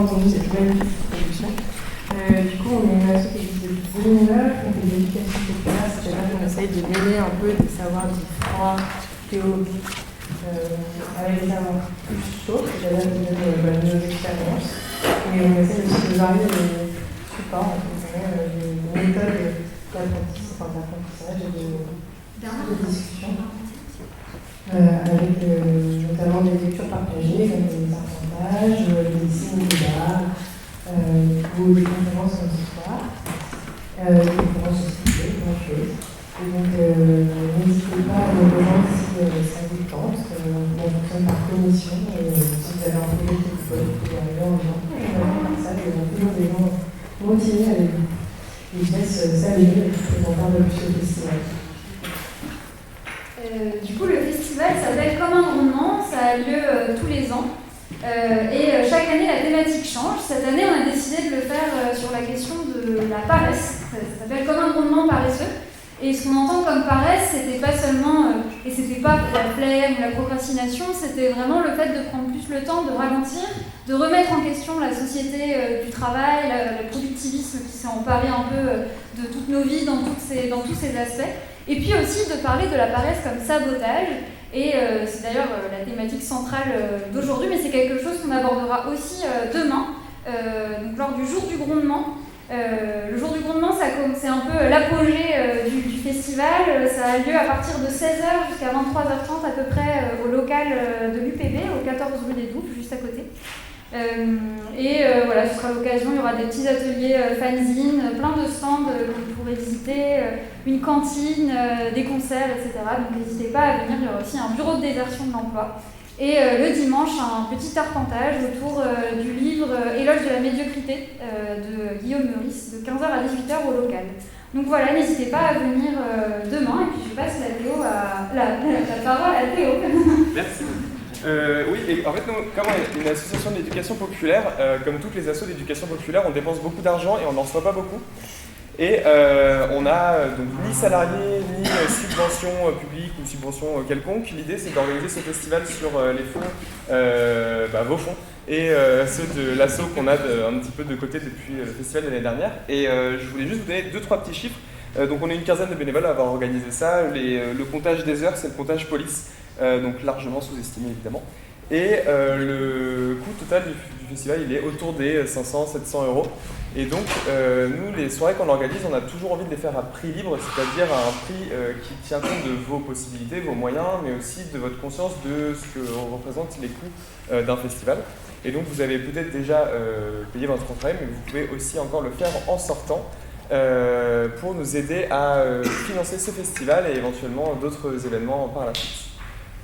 entendu cette belle production. Du coup, on est une asso qui existe depuis 2009, on fait de l'éducation populaire, c'est-à-dire qu'on essaye de mêler un peu des savoirs différents, théoriques, avec des savoirs plus chauds, c'est-à-dire qui donnent nos expériences. Et on essaie aussi de varier les supports, les méthodes d'apprentissage et de discussion. Avec notamment des lectures partagées, comme des partages, des signes d'art, ou des conférences comme ce soir, des conférences aussi, plein de choses. Et donc, n'hésitez pas à nous rejoindre si ça vous tente. On fonctionne par commission, et si vous avez un projet qui vous pouvez arriver en disant « on va faire ça », et on a toujours des gens motivés avec vous. Et je laisse Samuel présenter un peu plus le festival. Du coup, le festival s'appelle Comme un grondement, ça a lieu tous les ans. Et chaque année, la thématique change. Cette année, on a décidé de le faire sur la question de la paresse. Ça s'appelle Comme un grondement paresseux. Et ce qu'on entend comme paresse, c'était pas seulement, et c'était pas la flemme ou la procrastination, c'était vraiment le fait de prendre plus le temps de ralentir, de remettre en question la société du travail, le productivisme qui s'est emparé un peu de toutes nos vies dans tous ces aspects. Et puis aussi de parler de la paresse comme sabotage. Et c'est d'ailleurs la thématique centrale d'aujourd'hui, mais c'est quelque chose qu'on abordera aussi demain, donc lors du jour du grondement. Le jour du grondement, c'est un peu l'apogée du festival. Ça a lieu à partir de 16h jusqu'à 23h30 à peu près au local de l'UPB, au 14 rue des Douves, juste à côté. Voilà, ce sera l'occasion, il y aura des petits ateliers fanzines, plein de stands que vous pourrez visiter, une cantine, des concerts, etc. Donc n'hésitez pas à venir, il y aura aussi un bureau de désertion de l'emploi. Et le dimanche, un petit arpentage autour du livre Éloge de la médiocrité de Guillaume Meurice, de 15h à 18h au local. Donc voilà, n'hésitez pas à venir demain, et puis je passe la parole à Théo. Merci. Oui, et en fait, nous, comme on est une association d'éducation populaire, comme toutes les assos d'éducation populaire, on dépense beaucoup d'argent et on n'en reçoit pas beaucoup. Et on n'a donc ni salariés, ni subventions publiques ou subventions quelconques. L'idée, c'est d'organiser ce festival sur les fonds, vos fonds, et ceux de l'asso qu'on a un petit peu de côté depuis le festival de l'année dernière. Et je voulais juste vous donner 2-3 petits chiffres. Donc on est une quinzaine de bénévoles à avoir organisé ça. Le comptage des heures, c'est le comptage police, donc largement sous-estimé évidemment. Et le coût total du festival, il est autour des 500-700 €. Et donc, nous, les soirées qu'on organise, on a toujours envie de les faire à prix libre, c'est-à-dire à un prix qui tient compte de vos possibilités, vos moyens, mais aussi de votre conscience de ce que représentent les coûts d'un festival. Et donc, vous avez peut-être déjà payé votre entrée, mais vous pouvez aussi encore le faire en sortant pour nous aider à financer ce festival et éventuellement d'autres événements par la suite.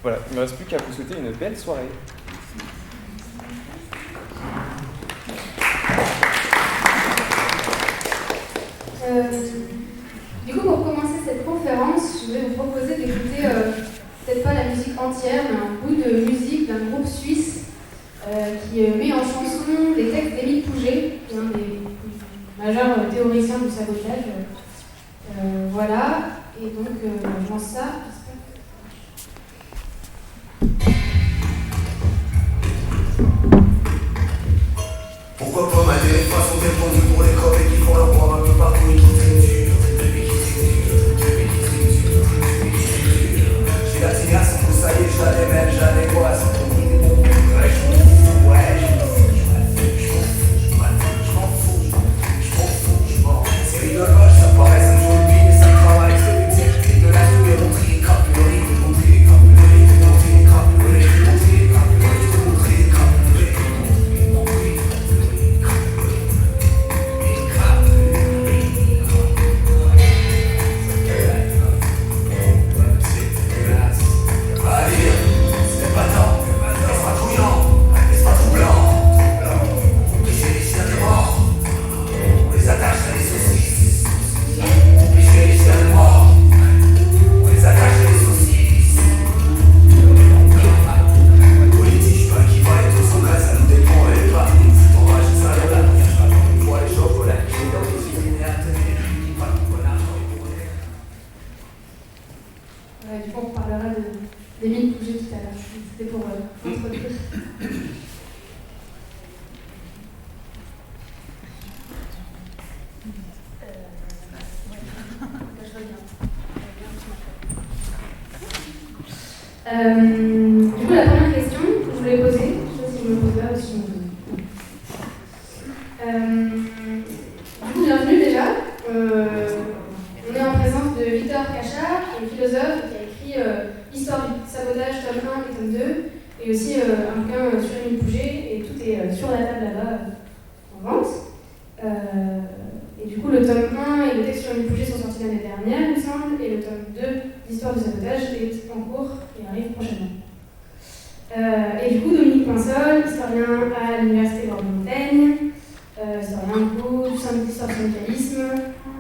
Voilà, il ne me reste plus qu'à vous souhaiter une belle soirée. Du coup, pour commencer cette conférence, je vais vous proposer d'écouter peut-être pas la musique entière, mais un bout de musique d'un groupe suisse qui met en chanson les textes d'Émile Pouget, qui est un des majeurs théoriciens du sabotage. Voilà, et donc je lance ça. Pourquoi pas malgré les façons défendues pour les crever qui font leur croire un peu partout et qui triturent. J'ai la tignasse, ça y est, je la démêle, je la dégoisse. Ouais, je m'en fous, c'est rigolo, ça paraît, ça joue le bide et ça travaille, c'est une série de la nuit, et montrer les crapuleries, montrer les crapuleries, montrer les crapuleries, montrer les crapuleries, montrer les crapuleries. Du coup, la première question que je voulais poser, je ne sais pas si je me pose là ou si je me pose. Du coup, bienvenue déjà. On est en présence de Victor Cachard, qui est philosophe, qui a écrit Histoire du sabotage, tome 1 et tome 2, et aussi un bouquin sur Émile Pouget, et tout est sur la table là-bas en vente. Et du coup, le tome 1 et le texte sur Émile Pouget sont sortis l'année dernière, il me semble, et le tome 2 d'Histoire du sabotage est en cours et arrive prochainement. Et du coup, Dominique Pinsol, historien à l'Université Bordeaux-Montaigne, historien du coup, du l'histoire du syndicalisme,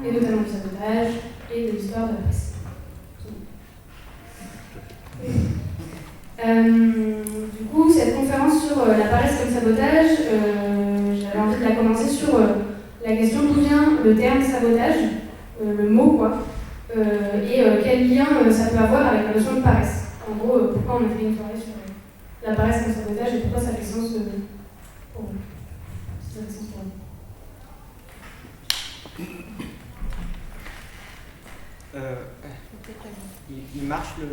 et notamment du sabotage, et de l'histoire de la presse. Du coup, cette conférence sur la paresse comme sabotage, j'avais envie de la commencer sur la question d'où vient le terme sabotage, le mot quoi, et quel lien ça peut avoir avec la notion de paresse. En gros, pourquoi on a fait une soirée sur la paresse comme sabotage et pourquoi ça fait sens pour vous. Ça fait sens pour vous. Il marche le...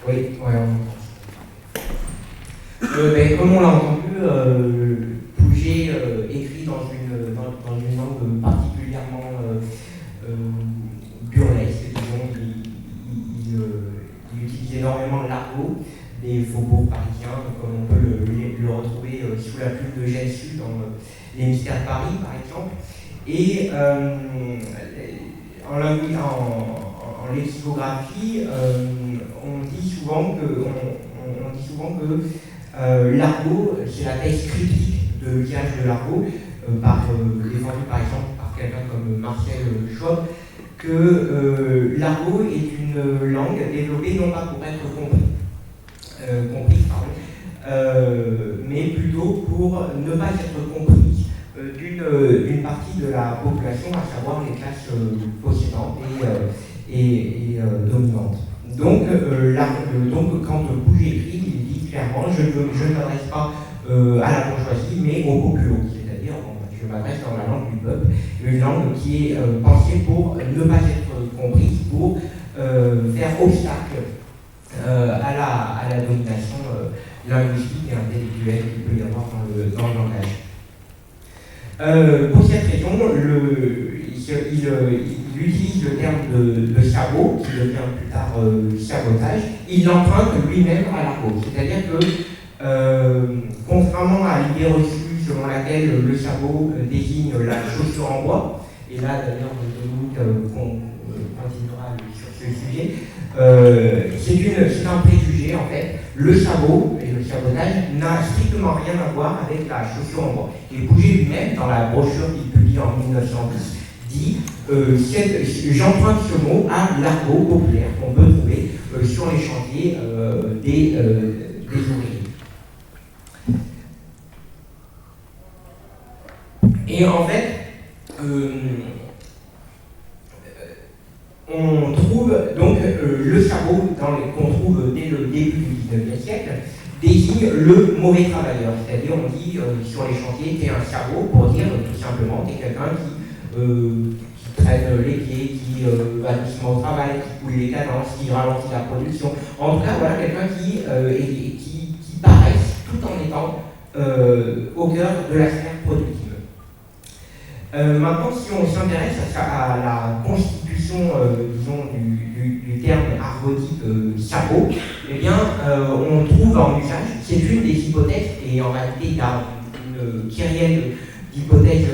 Oui, on entend. Comme on l'a entendu, Pouget écrit dans une langue particulièrement burlesque, disons. Il utilise énormément l'argot des faubourgs parisiens, comme on peut le retrouver sous la plume de Gensu dans Les Mystères de Paris, par exemple. Et en lexicographie, on dit souvent que l'argot, c'est la thèse critique de l'usage de l'argot, défendu par exemple par quelqu'un comme Marcel Schwab, que l'argot est une langue développée non pas pour être comprise, mais plutôt pour ne pas être comprise d'une partie de la population, à savoir les classes possédantes et dominantes. Donc, quand Pouget écrit, il dit clairement je ne m'adresse pas à la bourgeoisie, mais aux populos, c'est-à-dire je m'adresse dans la langue du peuple, une langue qui est pensée pour ne pas être comprise, pour faire obstacle à la domination linguistique et intellectuelle qu'il peut y avoir dans le langage. Pour cette raison, il utilise le terme de sabot, qui devient plus tard sabotage. Il l'emprunte lui-même à l'argot. C'est-à-dire que, contrairement à l'idée reçue selon laquelle le sabot désigne la chaussure en bois, et là d'ailleurs Dominique continuera sur ce sujet, c'est un préjugé en fait. Le sabot et le sabotage n'a strictement rien à voir avec la chaussure en bois. Et Pouget lui-même, dans la brochure qu'il publie en 1910, dit j'emprunte ce mot à l'argot populaire qu'on peut trouver sur les chantiers des ouvriers. Et en fait, on trouve donc le sabot qu'on trouve dès le début du XIXe siècle désigne le mauvais travailleur. C'est-à-dire on dit sur les chantiers t'es un sabot pour dire tout simplement t'es quelqu'un qui traîne les pieds, qui va doucement au travail, qui coule les cadences, qui ralentit la production. En tout cas, voilà quelqu'un qui paraisse tout en étant au cœur de la sphère productive. Maintenant, si on s'intéresse à la constitution, disons, du terme argotique sabot, eh bien, on trouve en usage, c'est une des hypothèses, et en réalité, il y a une kyrielle d'hypothèses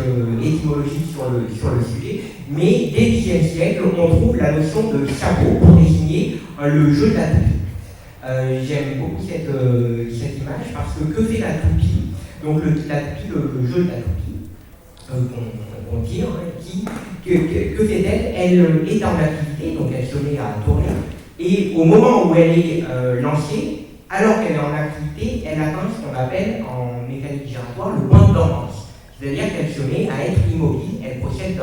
étymologiques sur le sujet, mais dès le Xe siècle, on trouve la notion de sabot pour désigner le jeu de la toupie. J'aime beaucoup cette image parce que fait la toupie? Donc la toupie, le jeu de la toupie, qu'on tire, que fait-elle? Elle est en activité, donc elle se met à tourner, et au moment où elle est lancée, alors qu'elle est en activité, elle atteint ce qu'on appelle en mécanique giratoire le point de dormance. C'est-à-dire qu'elle se met à être immobile, elle procède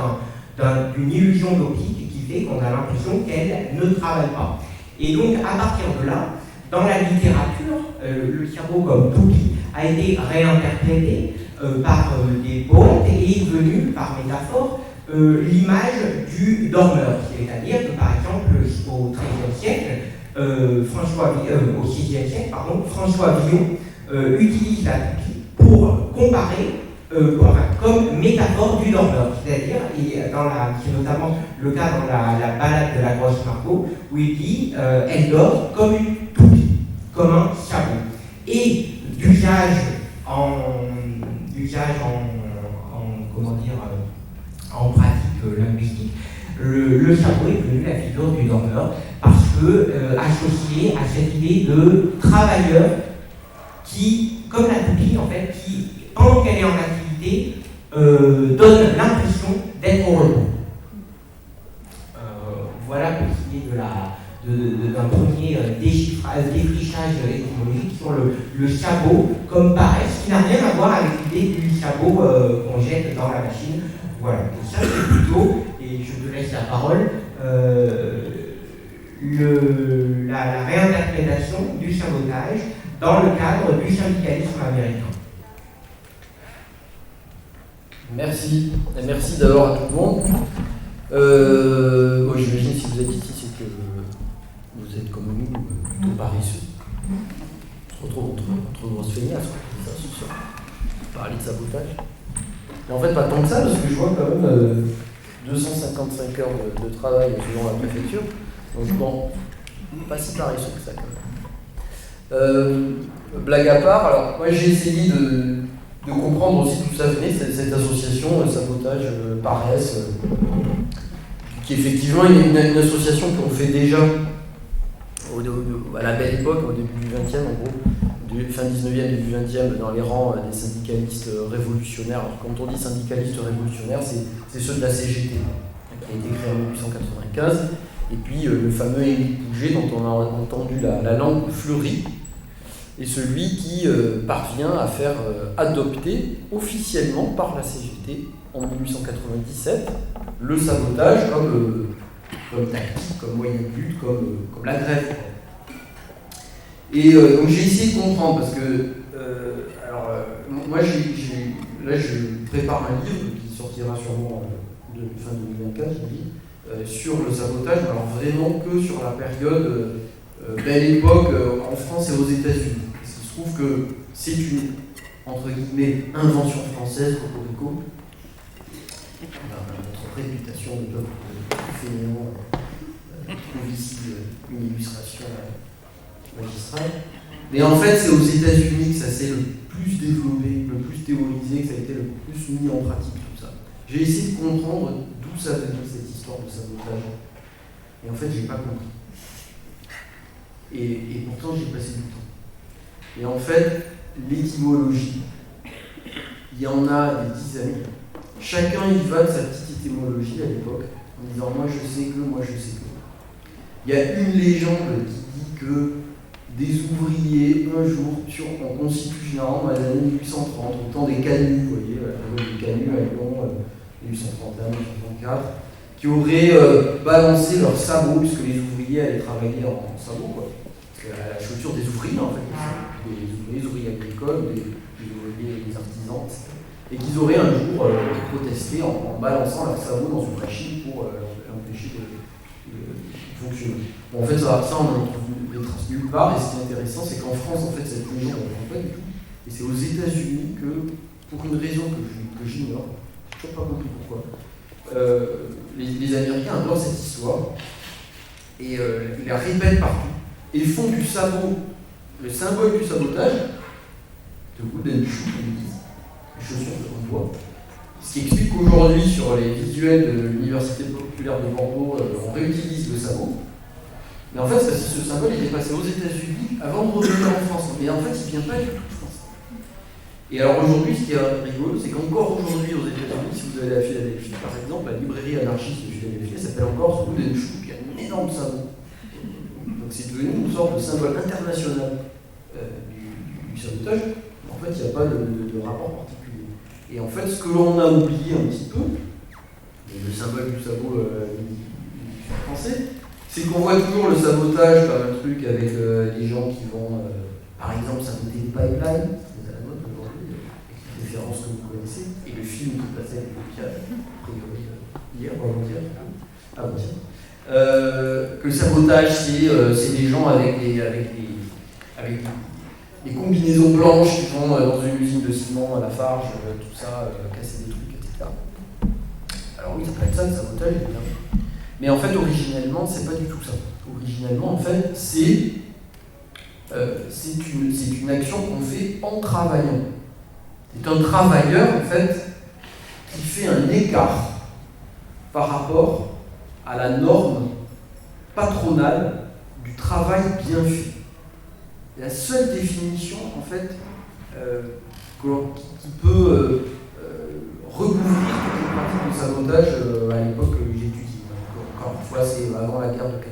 d'une illusion d'optique qui fait qu'on a l'impression qu'elle ne travaille pas. Et donc, à partir de là, dans la littérature, le sabot comme toupie a été réinterprété par des poètes et est devenu, par métaphore, l'image du dormeur. C'est-à-dire que, par exemple, au XIIIe siècle, au VIe siècle, François Villon utilise la toupie pour comparer comme métaphore du dormeur. C'est-à-dire, c'est notamment le cas dans la ballade de la grosse Margot, où il dit elle dort comme une toupie, comme un chapeau. Et d'usage en pratique linguistique, le chapeau est devenu la figure du dormeur parce que associé à cette idée de travailleur qui, comme la toupie en fait, qui pendant qu'elle est en activité donne l'impression d'être au repos. Voilà pour ce qui est d'un premier défrichage étymologique sur le sabot comme paresse, qui n'a rien à voir avec l'idée du sabot qu'on jette dans la machine. Voilà, et ça c'est plutôt, et je te laisse la parole, la réinterprétation du sabotage dans le cadre du syndicalisme américain. Merci, et merci d'abord à tout le monde. J'imagine si vous êtes ici, c'est que vous êtes comme nous, plutôt paresseux. On se retrouve entre grosses feignasses, c'est ça, c'est sûr. Parler de sabotage. Mais en fait, pas tant que ça, parce que je vois quand même 255 heures de travail selon la préfecture. Donc bon, pas si paresseux que ça quand même. Blague à part, alors moi j'ai essayé de comprendre aussi d'où ça venait, cette association sabotage, paresse, qui effectivement est une association qu'on fait déjà à la belle époque, au début du XXe en gros, fin 19e, début 20e, dans les rangs des syndicalistes révolutionnaires. Alors, quand on dit syndicalistes révolutionnaires, c'est ceux de la CGT, qui a été créé en 1895, et puis le fameux Émile Pouget, dont on a entendu la langue fleurie, et celui qui parvient à faire adopter officiellement par la CGT en 1897 le sabotage comme tactique, comme moyen de lutte, comme la grève. Et donc j'ai essayé de comprendre parce que moi je prépare un livre qui sortira sûrement fin 2024 sur le sabotage, alors vraiment que sur la période belle époque en France et aux États-Unis. Il se trouve que c'est une entre guillemets invention française, Cocorico. Notre réputation de peuple fainéant trouve ici une illustration magistrale. Mais en fait, c'est aux États-Unis que ça s'est le plus développé, le plus théorisé, que ça a été le plus mis en pratique, tout ça. J'ai essayé de comprendre d'où ça venait, cette histoire de sabotage. Et en fait, j'ai pas compris. Et pourtant, j'ai passé du temps. Et en fait, l'étymologie, il y en a des dizaines. Chacun y va de sa petite étymologie à l'époque, en disant moi je sais que, moi je sais que. Il y a une légende qui dit que des ouvriers, un jour, en constitue généralement dans les années 1830, au temps des canuts, vous voyez, la période des canuts à Lyon, 1831-1834, qui auraient balancé leurs sabots, puisque les ouvriers allaient travailler en sabots, quoi. À la chaussure des ouvriers, en fait, des ouvriers agricoles, des ouvriers, des artisans, etc. Et qu'ils auraient un jour protesté en balançant leurs sabots dans une machine pour l'empêcher de fonctionner. Bon, en fait, ça on en trouve des traces nulle part, et ce qui est intéressant, c'est qu'en France, en fait, cette légende ne pas du tout. Et c'est aux États-Unis que, pour une raison que j'ignore, je n'ai toujours pas compris pourquoi, les Américains adorent cette histoire, et ils la répètent partout, et font du sabot le symbole du sabotage, de wooden shoe, comme ils disent, les chaussures de bois. Ce qui explique qu'aujourd'hui, sur les visuels de l'Université populaire de Bordeaux, on réutilise le sabot. Mais en fait, c'est parce que ce symbole est passé aux États-Unis avant de revenir en France. Mais en fait, il ne vient pas du tout de France. Et alors aujourd'hui, ce qui est rigolo, c'est qu'encore aujourd'hui aux États-Unis, si vous allez à Philadelphie, par exemple, la librairie anarchiste de Philadelphie s'appelle encore Wooden Shoe, qui a un énorme sabot. Donc c'est devenu une sorte de symbole international du sabotage. En fait, il n'y a pas de rapport particulier. Et en fait, ce que l'on a oublié un petit peu, le symbole du sabot français, c'est qu'on voit toujours le sabotage comme un truc avec les gens qui vont, par exemple, saboter des pipelines, c'est à la mode aujourd'hui, avec une référence que vous connaissez, et le film qui passait avec le piano, a priori, hier ou avant-hier, que le sabotage, c'est des gens avec des combinaisons blanches qui vont dans une usine de ciment à Lafarge, tout ça, casser des trucs, etc. Alors oui, ça peut être ça, le sabotage, évidemment. Mais en fait, originellement, c'est pas du tout ça. Originellement, en fait, c'est une action qu'on fait en travaillant. C'est un travailleur, en fait, qui fait un écart par rapport à la norme patronale du travail bien fait. La seule définition, en fait, qui peut recouvrir toutes les pratiques de sabotage à l'époque que j'étudie. Encore une fois, c'est avant la guerre de 14.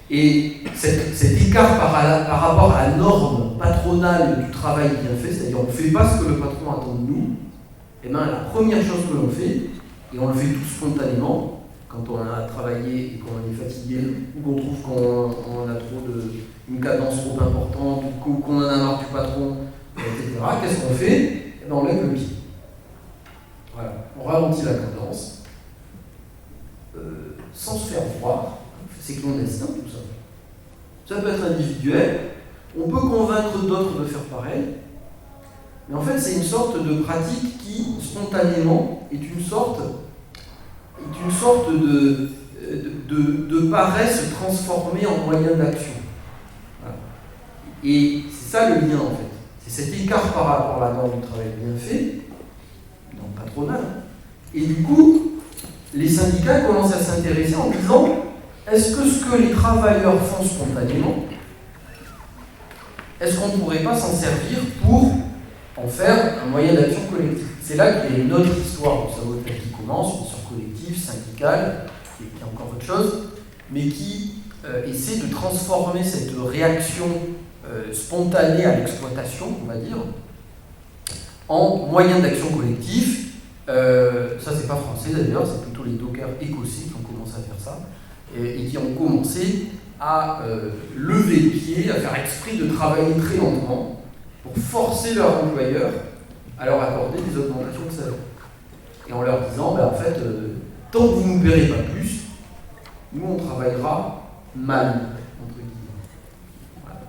Et cet écart par rapport à la norme patronale du travail bien fait, c'est-à-dire on ne fait pas ce que le patron attend de nous, et bien la première chose que l'on fait, et on le fait tout spontanément, quand on a travaillé et qu'on est fatigué, ou qu'on trouve qu'on a une cadence trop importante, ou qu'on en a marre du patron, etc., qu'est-ce qu'on fait? Et bien on lève le pied. Voilà. On ralentit la cadence, sans se faire voir. C'est clandestin tout ça. Ça peut être individuel, on peut convaincre d'autres de faire pareil, mais en fait c'est une sorte de pratique qui, spontanément, est une sorte de paresse transformée en moyen d'action. Voilà. Et c'est ça le lien en fait. C'est cet écart par rapport à la norme du travail bien fait, dans le patronat. Et du coup, les syndicats commencent à s'intéresser en disant: est-ce que ce que les travailleurs font spontanément, est-ce qu'on ne pourrait pas s'en servir pour en faire un moyen d'action collective? C'est là qu'il y a une autre histoire du sabotage qui commence, une histoire collective, syndicale, qui est encore autre chose, mais qui essaie de transformer cette réaction spontanée à l'exploitation, on va dire, en moyen d'action collectif. Ça, c'est pas français d'ailleurs, c'est plutôt les dockers écossais qui ont commencé à faire ça. Et qui ont commencé à lever le pied, à faire exprès de travailler très lentement pour forcer leur employeur à leur accorder des augmentations de salaire. Et en leur disant, en fait, tant que vous ne nous paierez pas plus, nous on travaillera mal, entre guillemets. Voilà.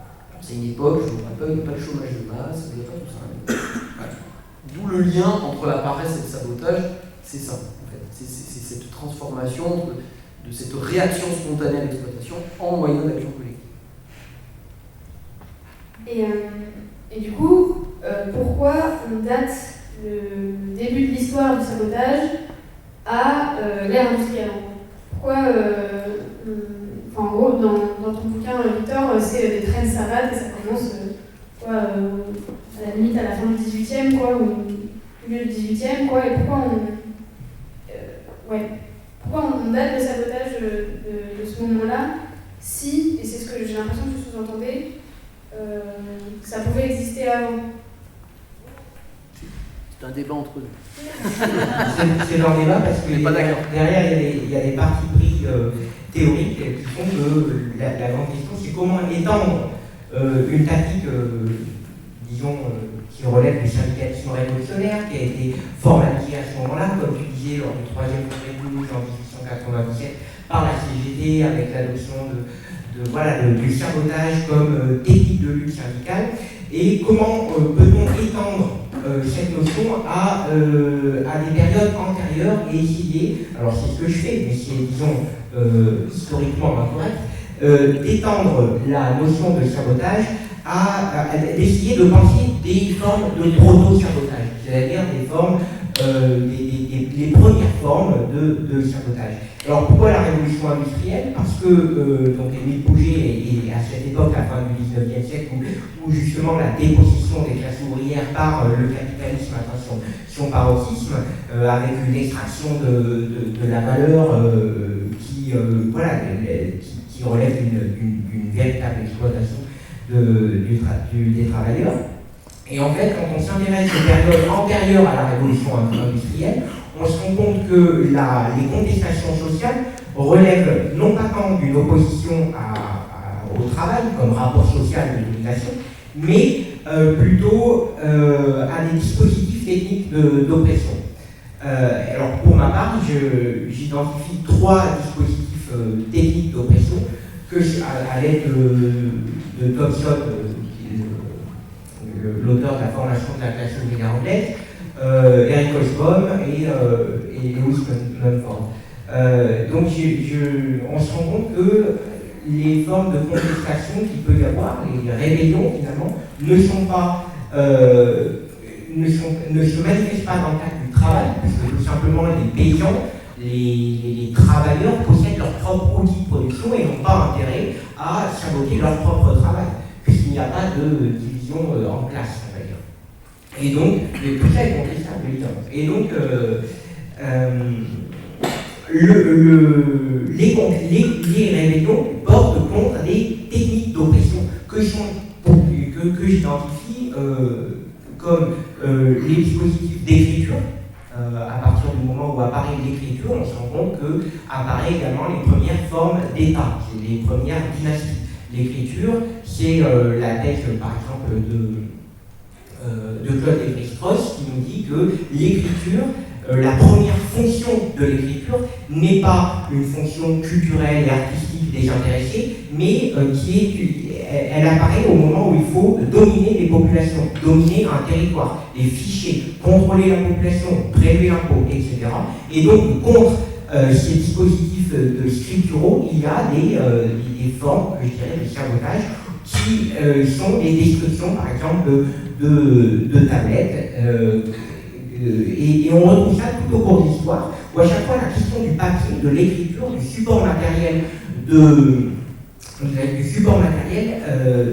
C'est une époque, je vous rappelle, il n'y a pas de chômage de masse, il n'y a pas tout ça. Voilà. D'où le lien entre la paresse et le sabotage, c'est ça, en fait. C'est cette transformation de cette réaction spontanée à l'exploitation en moyen d'action collective. Et du coup, pourquoi on date le début de l'histoire du sabotage à l'ère industrielle? Pourquoi, en gros, dans ton bouquin, Victor, c'est des trains de savate et ça commence à la limite à la fin du 18e, ou au milieu du 18e, et pourquoi on date le sabotage de ce moment-là, si, et c'est ce que j'ai l'impression que vous sous-entendez, ça pouvait exister avant? C'est un débat entre nous. C'est leur débat parce que derrière il y a des partis pris théoriques qui font que la grande question c'est comment étendre une tactique, disons, qui relève du syndicalisme révolutionnaire, qui a été formalisé à ce moment-là, comme tu disais, lors du 3e congrès de Toulouse en 1897, par la CGT, avec l'adoption du sabotage comme technique de lutte syndicale, et comment peut-on étendre cette notion à des périodes antérieures et essayer, alors c'est ce que je fais, mais c'est, disons, historiquement incorrect, d'étendre la notion de sabotage d'essayer de penser des formes de proto-sabotage, c'est-à-dire des formes, les premières formes de sabotage. Alors pourquoi la révolution industrielle? Parce que donc Émile Pouget est à cette époque, à la fin du 19e siècle, où justement la dépossession des classes ouvrières par le capitalisme atteint son paroxysme, avec une extraction de la valeur qui relève d'une véritable exploitation des travailleurs. Et en fait, quand on s'intéresse aux périodes antérieures à la révolution industrielle, on se rend compte que les contestations sociales relèvent non pas tant d'une opposition au travail comme rapport social de domination, mais plutôt à des dispositifs techniques d'oppression. Alors pour ma part, j'identifie 3 dispositifs techniques d'oppression que à l'aide de Thomson, qui est l'auteur de la formation de la classe ouvrière anglaise, Eric Hobsbawm et Lewis Mumford. Donc on se rend compte que les formes de contestation qu'il peut y avoir, les rébellions finalement, ne se manifestent pas dans le cadre du travail, parce que tout simplement les paysans, les travailleurs possèdent leur propre outil de production et n'ont pas intérêt à saboter leur propre travail, puisqu'il n'y a pas de division en classe, on va dire. Et donc, tout ça est contestable, évidemment. Et donc, les rébellions portent contre des techniques d'oppression que j'identifie comme les dispositifs d'écriture. À partir du moment où apparaît l'écriture, on se rend compte qu'apparaissent également les premières formes d'État, les premières dynasties. L'écriture, c'est la thèse, par exemple, de Claude Lévi-Strauss, qui nous dit que l'écriture, la première fonction de l'écriture n'est pas une fonction culturelle et artistique désintéressée, mais elle apparaît au moment où il faut dominer les populations, dominer un territoire, les ficher, contrôler la population, prélever l'impôt, etc. Et donc, contre ces dispositifs scripturaux, il y a des formes, je dirais, de sabotage qui sont des destructions, par exemple, de tablettes. Et on retrouve ça tout au cours de l'histoire, où à chaque fois la question du papier, de l'écriture, du support matériel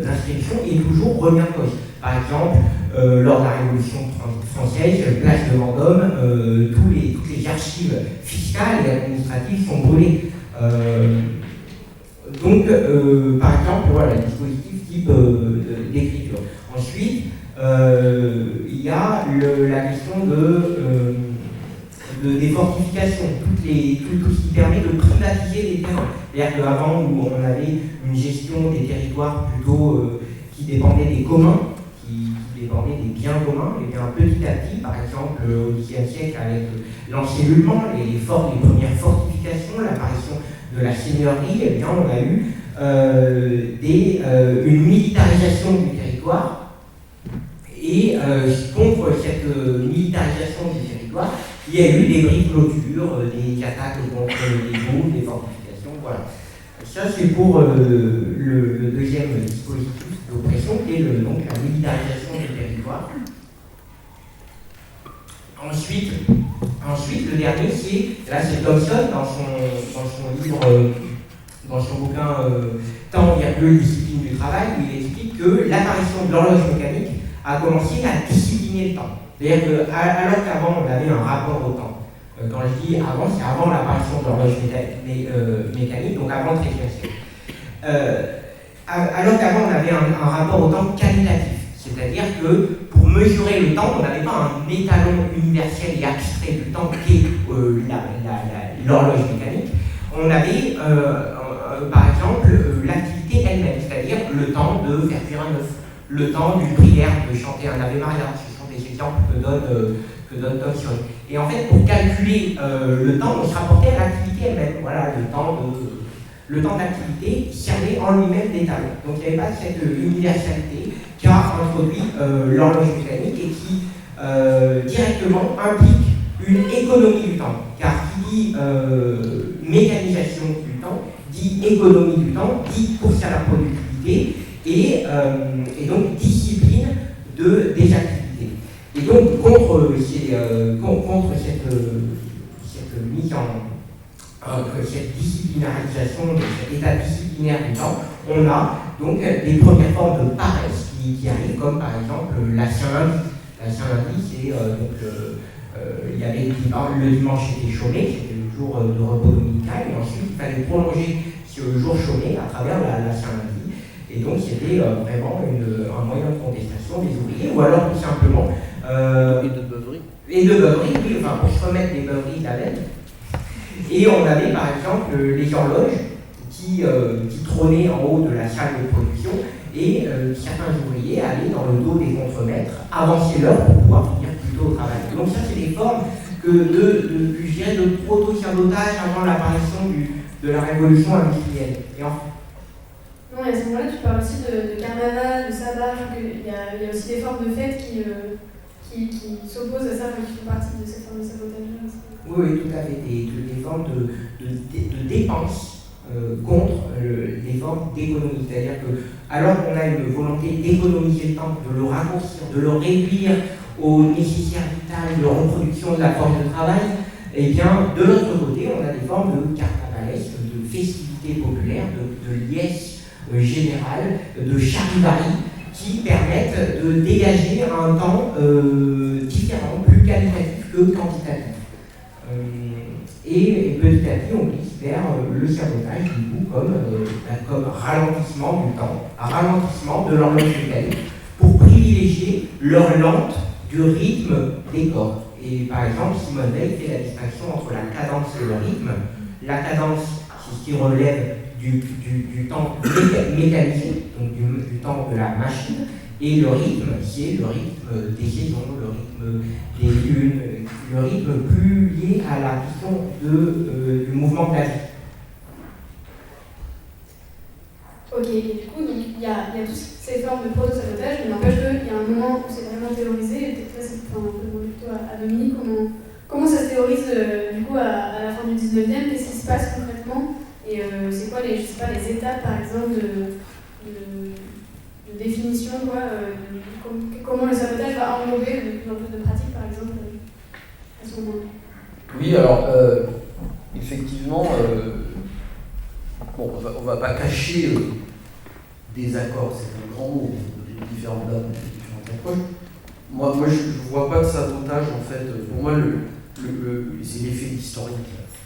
d'inscription est toujours remis en cause. Par exemple, lors de la Révolution française, place de Vendôme, toutes les archives fiscales et administratives sont brûlées. Donc, par exemple, voilà, le dispositif type d'écriture. Ensuite, il y a la question des fortifications, tout ce qui permet de privatiser les terrains. C'est-à-dire qu'avant, où on avait une gestion des territoires plutôt qui dépendait des communs, qui dépendaient des biens communs, et bien petit à petit, par exemple au XIe siècle, avec l'encellulement, les premières fortifications, l'apparition de la seigneurie, eh bien on a eu une militarisation du territoire. Et contre cette militarisation du territoire, il y a eu des briques-clôtures, des attaques contre les groupes, des fortifications, voilà. Ça, c'est pour le deuxième dispositif d'oppression, qui est donc la militarisation du territoire. Ensuite, le dernier, c'est Thomson, dans son livre, dans son bouquin Temps, discipline du travail, où il explique que l'apparition de l'horloge mécanique a commencé à discipliner le temps. C'est-à-dire alors qu'avant on avait un rapport au temps, quand je dis avant, c'est avant l'apparition de l'horloge mécanique, donc avant le XIIIe siècle. Alors qu'avant on avait un rapport au temps qualitatif, c'est-à-dire que pour mesurer le temps, on n'avait pas un étalon universel et abstrait du temps qu'est l'horloge mécanique. On avait par exemple l'activité elle-même, c'est-à-dire le temps de faire cuire un œuf, le temps d'une prière, de chanter un Ave Maria. Ce sont des exemples que donne Thomson. Et en fait, pour calculer le temps, on se rapportait à l'activité elle-même. Voilà, le temps d'activité servait en lui-même d'étalon. Donc il n'y avait pas cette universalité qu'a introduit l'horloge mécanique et qui directement implique une économie du temps. Car qui dit mécanisation du temps, dit économie du temps, dit course à la productivité, et donc discipline des activités. Et donc contre cette mise cette disciplinarisation, cet état disciplinaire du temps, on a donc des premières formes de paresse qui arrivent, comme par exemple la Saint-Lundi. La Saint-Lundi, c'est il y avait le dimanche était chômé, c'était le jour de repos dominical, et ensuite il fallait prolonger ce jour chômé à travers la Saint-Lundi. Et donc c'était vraiment un moyen de contestation des ouvriers, ou alors tout simplement... et de beuverie. Et de beuverie, oui, enfin pour se remettre des beuveries la veille. Et on avait par exemple les horloges qui trônaient en haut de la salle de production, et certains ouvriers allaient dans le dos des contremaîtres, avancer l'heure pour pouvoir finir plus tôt au travail. Donc ça c'est des formes je dirais, de proto-sabotage avant l'apparition de la révolution industrielle. Non, et à ce moment-là, tu parles aussi de carnaval, de sabbat, il y a aussi des formes de fêtes qui s'opposent à ça, qui font partie de cette forme de sabotage-là aussi. Oui, tout à fait. Des formes de dépenses contre les formes d'économie. C'est-à-dire que, alors qu'on a une volonté d'économiser le temps, de le raccourcir, de le réduire aux nécessaires vitales de reproduction de la forme de travail, eh bien, de l'autre côté, on a des formes de carnavalesque, de festivités populaires, de liesse générale, de charivari, qui permettent de dégager un temps différent, plus qualitatif que quantitatif. Et petit à petit, on glisse vers le sabotage, du coup, comme ralentissement du temps, ralentissement de l'horloge mécanique, pour privilégier l'heure lente du rythme des corps. Et par exemple, Simone Weil fait la distinction entre la cadence et le rythme. La cadence, c'est ce qui relève du temps mécanisé, donc du temps de la machine, et le rythme, c'est le rythme des saisons, le rythme des lunes, le rythme plus lié à la question du mouvement de la vie. Ok, et du coup, il y a toutes ces formes de proto-sabotage, mais n'empêche qu'il y a un moment où c'est vraiment théorisé, et peut-être là, c'est un peu plutôt à Dominique, comment ça se théorise du coup à la fin du 19e, qu'est-ce qui se passe concrètement, et c'est quoi je sais pas, les étapes par exemple de définition, comment le sabotage va englober de plus en plus de pratiques par exemple à ce moment-là. Oui, alors effectivement, bon, on va pas cacher des accords, c'est un grand mot, différentes dates, différentes approches. Moi je vois pas de sabotage en fait. Pour moi, c'est l'effet d'historien.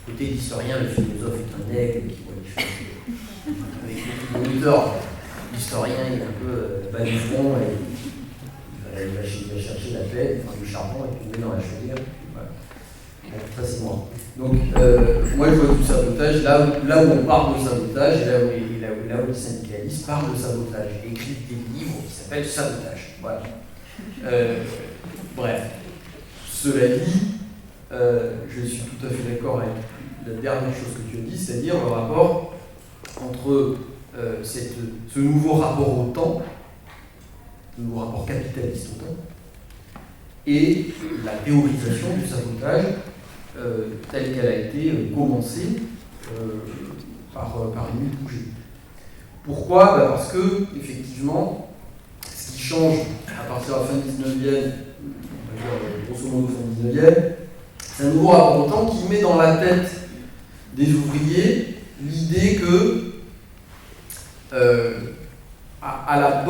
Côté d'historien, le philosophe est un aigle qui voit les choses avec le moniteur. L'historien il est un peu bas du front et il va chercher la plaie, du charbon et puis il met dans la chaudière. Voilà. Bon, ça c'est moi. Donc moi je vois du sabotage là où on parle de sabotage et là où les syndicalistes parlent de sabotage et écrivent des livres qui s'appellent Sabotage. Voilà. Bref. Cela dit, je suis tout à fait d'accord avec la dernière chose que tu as dit, c'est-à-dire le rapport entre ce nouveau rapport au temps, ce nouveau rapport capitaliste au temps, et la théorisation du sabotage telle qu'elle a été commencée par Émile Pouget. Pourquoi ? Parce que, effectivement, ce qui change à partir de la fin du 19e, grosso modo fin du 19e, c'est un nouveau rapport au temps qui met dans la tête des ouvriers l'idée que à la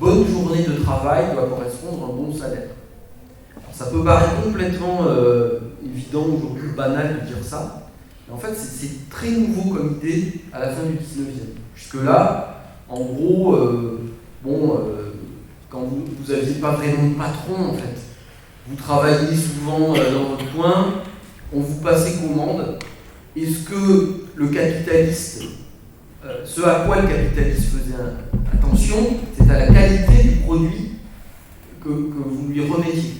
bonne journée de travail doit correspondre un bon salaire. Alors, ça peut paraître complètement évident aujourd'hui, banal de dire ça, mais en fait c'est très nouveau comme idée à la fin du 19e. Jusque-là, en gros, quand vous n'aviez pas vraiment de patron en fait, vous travailliez souvent dans votre coin, on vous passait commande, et ce que le capitaliste, ce à quoi le capitaliste faisait attention, c'est à la qualité du produit que vous lui remettiez.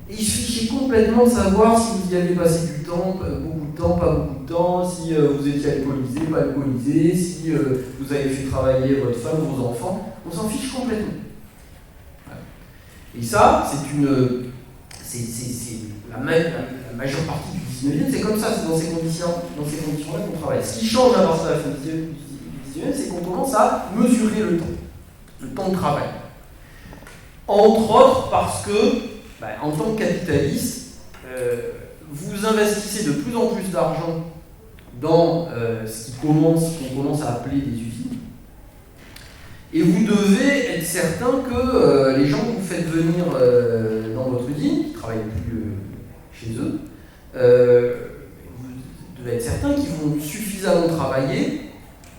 Et il se fichait complètement de savoir si vous y avez passé du temps, beaucoup de temps, pas beaucoup de temps, si vous étiez alcoolisé, pas alcoolisé, si vous avez fait travailler votre femme, vos enfants. On s'en fiche complètement. Voilà. Et ça, c'est la majeure partie du 19e, c'est comme ça, c'est dans ces conditions-là qu'on travaille. Ce qui change à partir de la fin du 19e, c'est qu'on commence à mesurer le temps de travail. Entre autres parce que, en tant que capitaliste, vous investissez de plus en plus d'argent dans ce qu'on commence à appeler des usines, et vous devez être certain que les gens que vous faites venir dans votre usine, qui ne travaillent plus chez eux, vous devez être certain qu'ils vont suffisamment travailler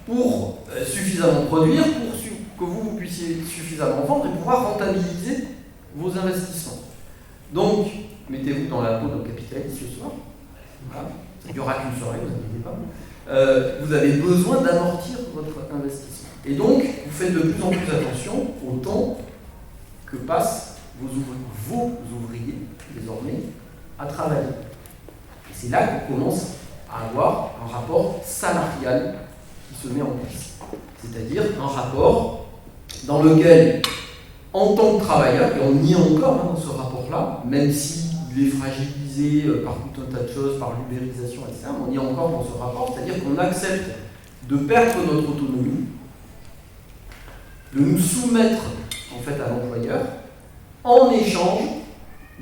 pour suffisamment produire, pour que vous puissiez suffisamment vendre et pouvoir rentabiliser vos investissements. Donc, mettez-vous dans la peau d'un capitaliste ce soir. Voilà. Il n'y aura qu'une soirée, vous inquiétez pas. Vous avez besoin d'amortir votre investissement. Et donc, vous faites de plus en plus attention au temps que passent vos ouvriers, désormais, à travailler. Et c'est là qu'on commence à avoir un rapport salarial qui se met en place. C'est-à-dire un rapport dans lequel, en tant que travailleur, et on y est encore dans ce rapport-là, même s'il est fragilisé par tout un tas de choses, par l'ubérisation, etc., on y est encore dans ce rapport, c'est-à-dire qu'on accepte de perdre notre autonomie, de nous soumettre en fait à l'employeur, en échange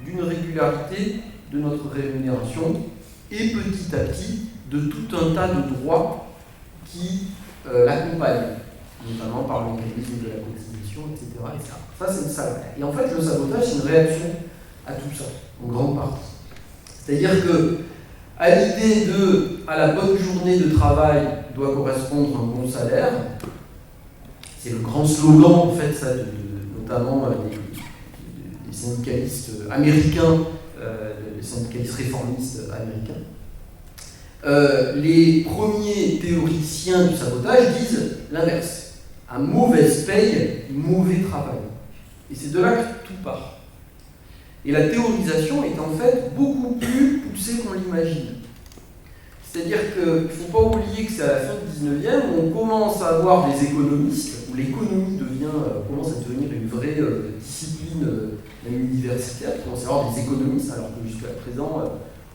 d'une régularité de notre rémunération et petit à petit de tout un tas de droits qui l'accompagnent, notamment par le mécanisme de la cotisation, etc. Ça, c'est le salariat. Et en fait, le sabotage, c'est une réaction à tout ça, en grande partie. C'est-à-dire que, à l'idée de « à la bonne journée de travail doit correspondre un bon salaire », c'est le grand slogan, en fait, ça, notamment des syndicalistes américains, des syndicalistes réformistes américains. Les premiers théoriciens du sabotage disent l'inverse. À mauvaise paye, mauvais travail. Et c'est de là que tout part. Et la théorisation est en fait beaucoup plus poussée qu'on l'imagine. C'est-à-dire qu'il ne faut pas oublier que c'est à la fin du 19e où on commence à avoir des économistes, où l'économie commence à devenir une vraie discipline même universitaire, on commence à avoir des économistes, alors que jusqu'à présent,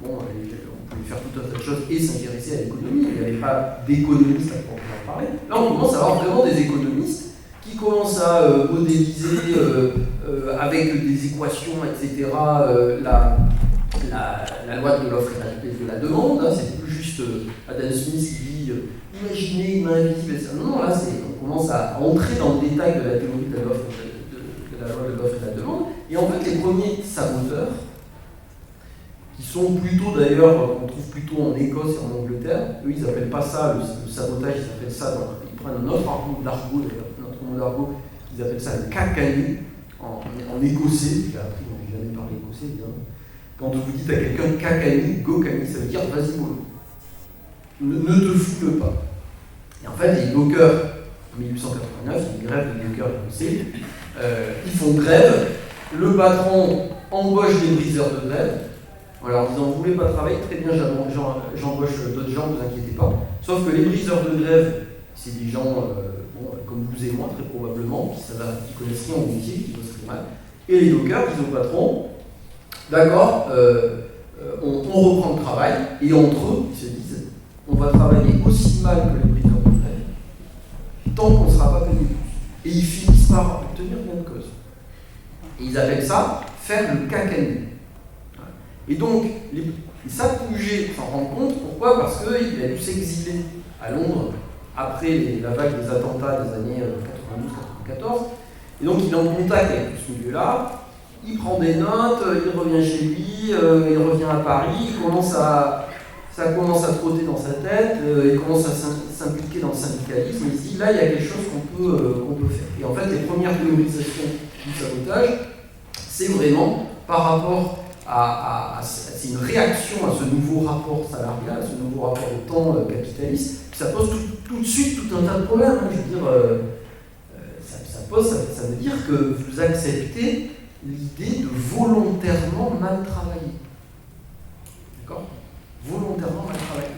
on pouvait faire tout un tas de choses et s'intéresser à l'économie, il n'y avait pas d'économistes à proprement parler. Là, on commence à avoir vraiment des économistes qui commencent à modéliser avec des équations, etc., la loi de l'offre et de la demande. Hein, c'est plus juste Adam Smith qui dit imaginez une main invisible, etc. Non, là, on commence à entrer dans le détail de la théorie de l'offre, de la loi de l'offre et de la demande. Et en fait, les premiers saboteurs, qui sont plutôt d'ailleurs, qu'on trouve plutôt en Écosse et en Angleterre, eux ils appellent pas ça le sabotage, ils appellent ça, ils prennent un autre mot d'argot, notre mot d'argot, ils appellent ça le cacanu, en écossais, j'ai appris, j'ai jamais parlé écossais, évidemment. Quand vous dites à quelqu'un cacanu, gokani, ça veut dire vas-y mollo, ne te foule pas. Et en fait, les dockers, en 1889, c'est une grève des dockers écossais, ils font grève, le patron embauche des briseurs de grève, en leur disant vous voulez pas travailler, très bien, j'embauche d'autres gens, ne vous inquiétez pas. Sauf que les briseurs de grève, c'est des gens comme vous et moi, très probablement, qui connaissent rien au métier, qui bossent très mal. Et les dockers disent au patron d'accord, on reprend le travail, et entre eux, ils se disent on va travailler aussi mal que les briseurs de grève, tant qu'on ne sera pas payé plus. Et ils finissent par obtenir gain de cause. Et ils appellent ça faire le cacanu. Et donc, ça Pouget s'en rend compte, pourquoi ? Parce qu'il a dû s'exiler à Londres après la vague des attentats des années 92-94. Et donc, il est en contact avec tout ce milieu-là, il prend des notes, il revient chez lui, il revient à Paris, ça commence à trotter dans sa tête, il commence à s'impliquer dans le syndicalisme, et il se dit là, il y a quelque chose qu'on peut faire. Et en fait, les premières théorisations du sabotage, c'est vraiment par rapport c'est une réaction à ce nouveau rapport salarial, à ce nouveau rapport au temps capitaliste. Ça pose tout de suite tout un tas de problèmes. Hein. Je veux dire, ça veut dire que vous acceptez l'idée de volontairement mal travailler. D'accord ? Volontairement mal travailler.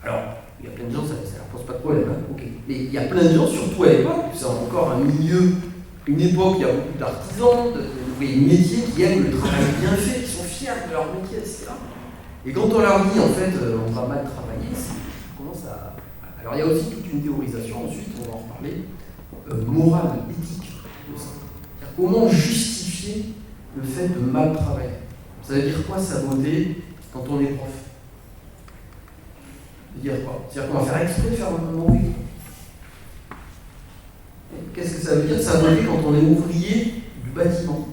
Alors, il y a plein de gens, ça ne leur pose pas de problème. Hein. Okay. Mais il y a plein de gens, surtout à l'époque, c'est encore un milieu, une époque où il y a beaucoup d'artisans, des métiers qui aiment le travail bien fait, qui sont fiers de leur métier, etc. Et quand on leur dit, en fait, on va mal travailler, ça commence à... Alors il y a aussi toute une théorisation, ensuite on va en reparler, morale, éthique de ça. C'est-à-dire comment justifier le fait de mal travailler. Ça veut dire quoi saboter quand on est prof? Ça veut dire quoi? C'est-à-dire qu'on va faire exprès de faire un mauvais. Qu'est-ce que ça veut dire saboter quand on est ouvrier du bâtiment?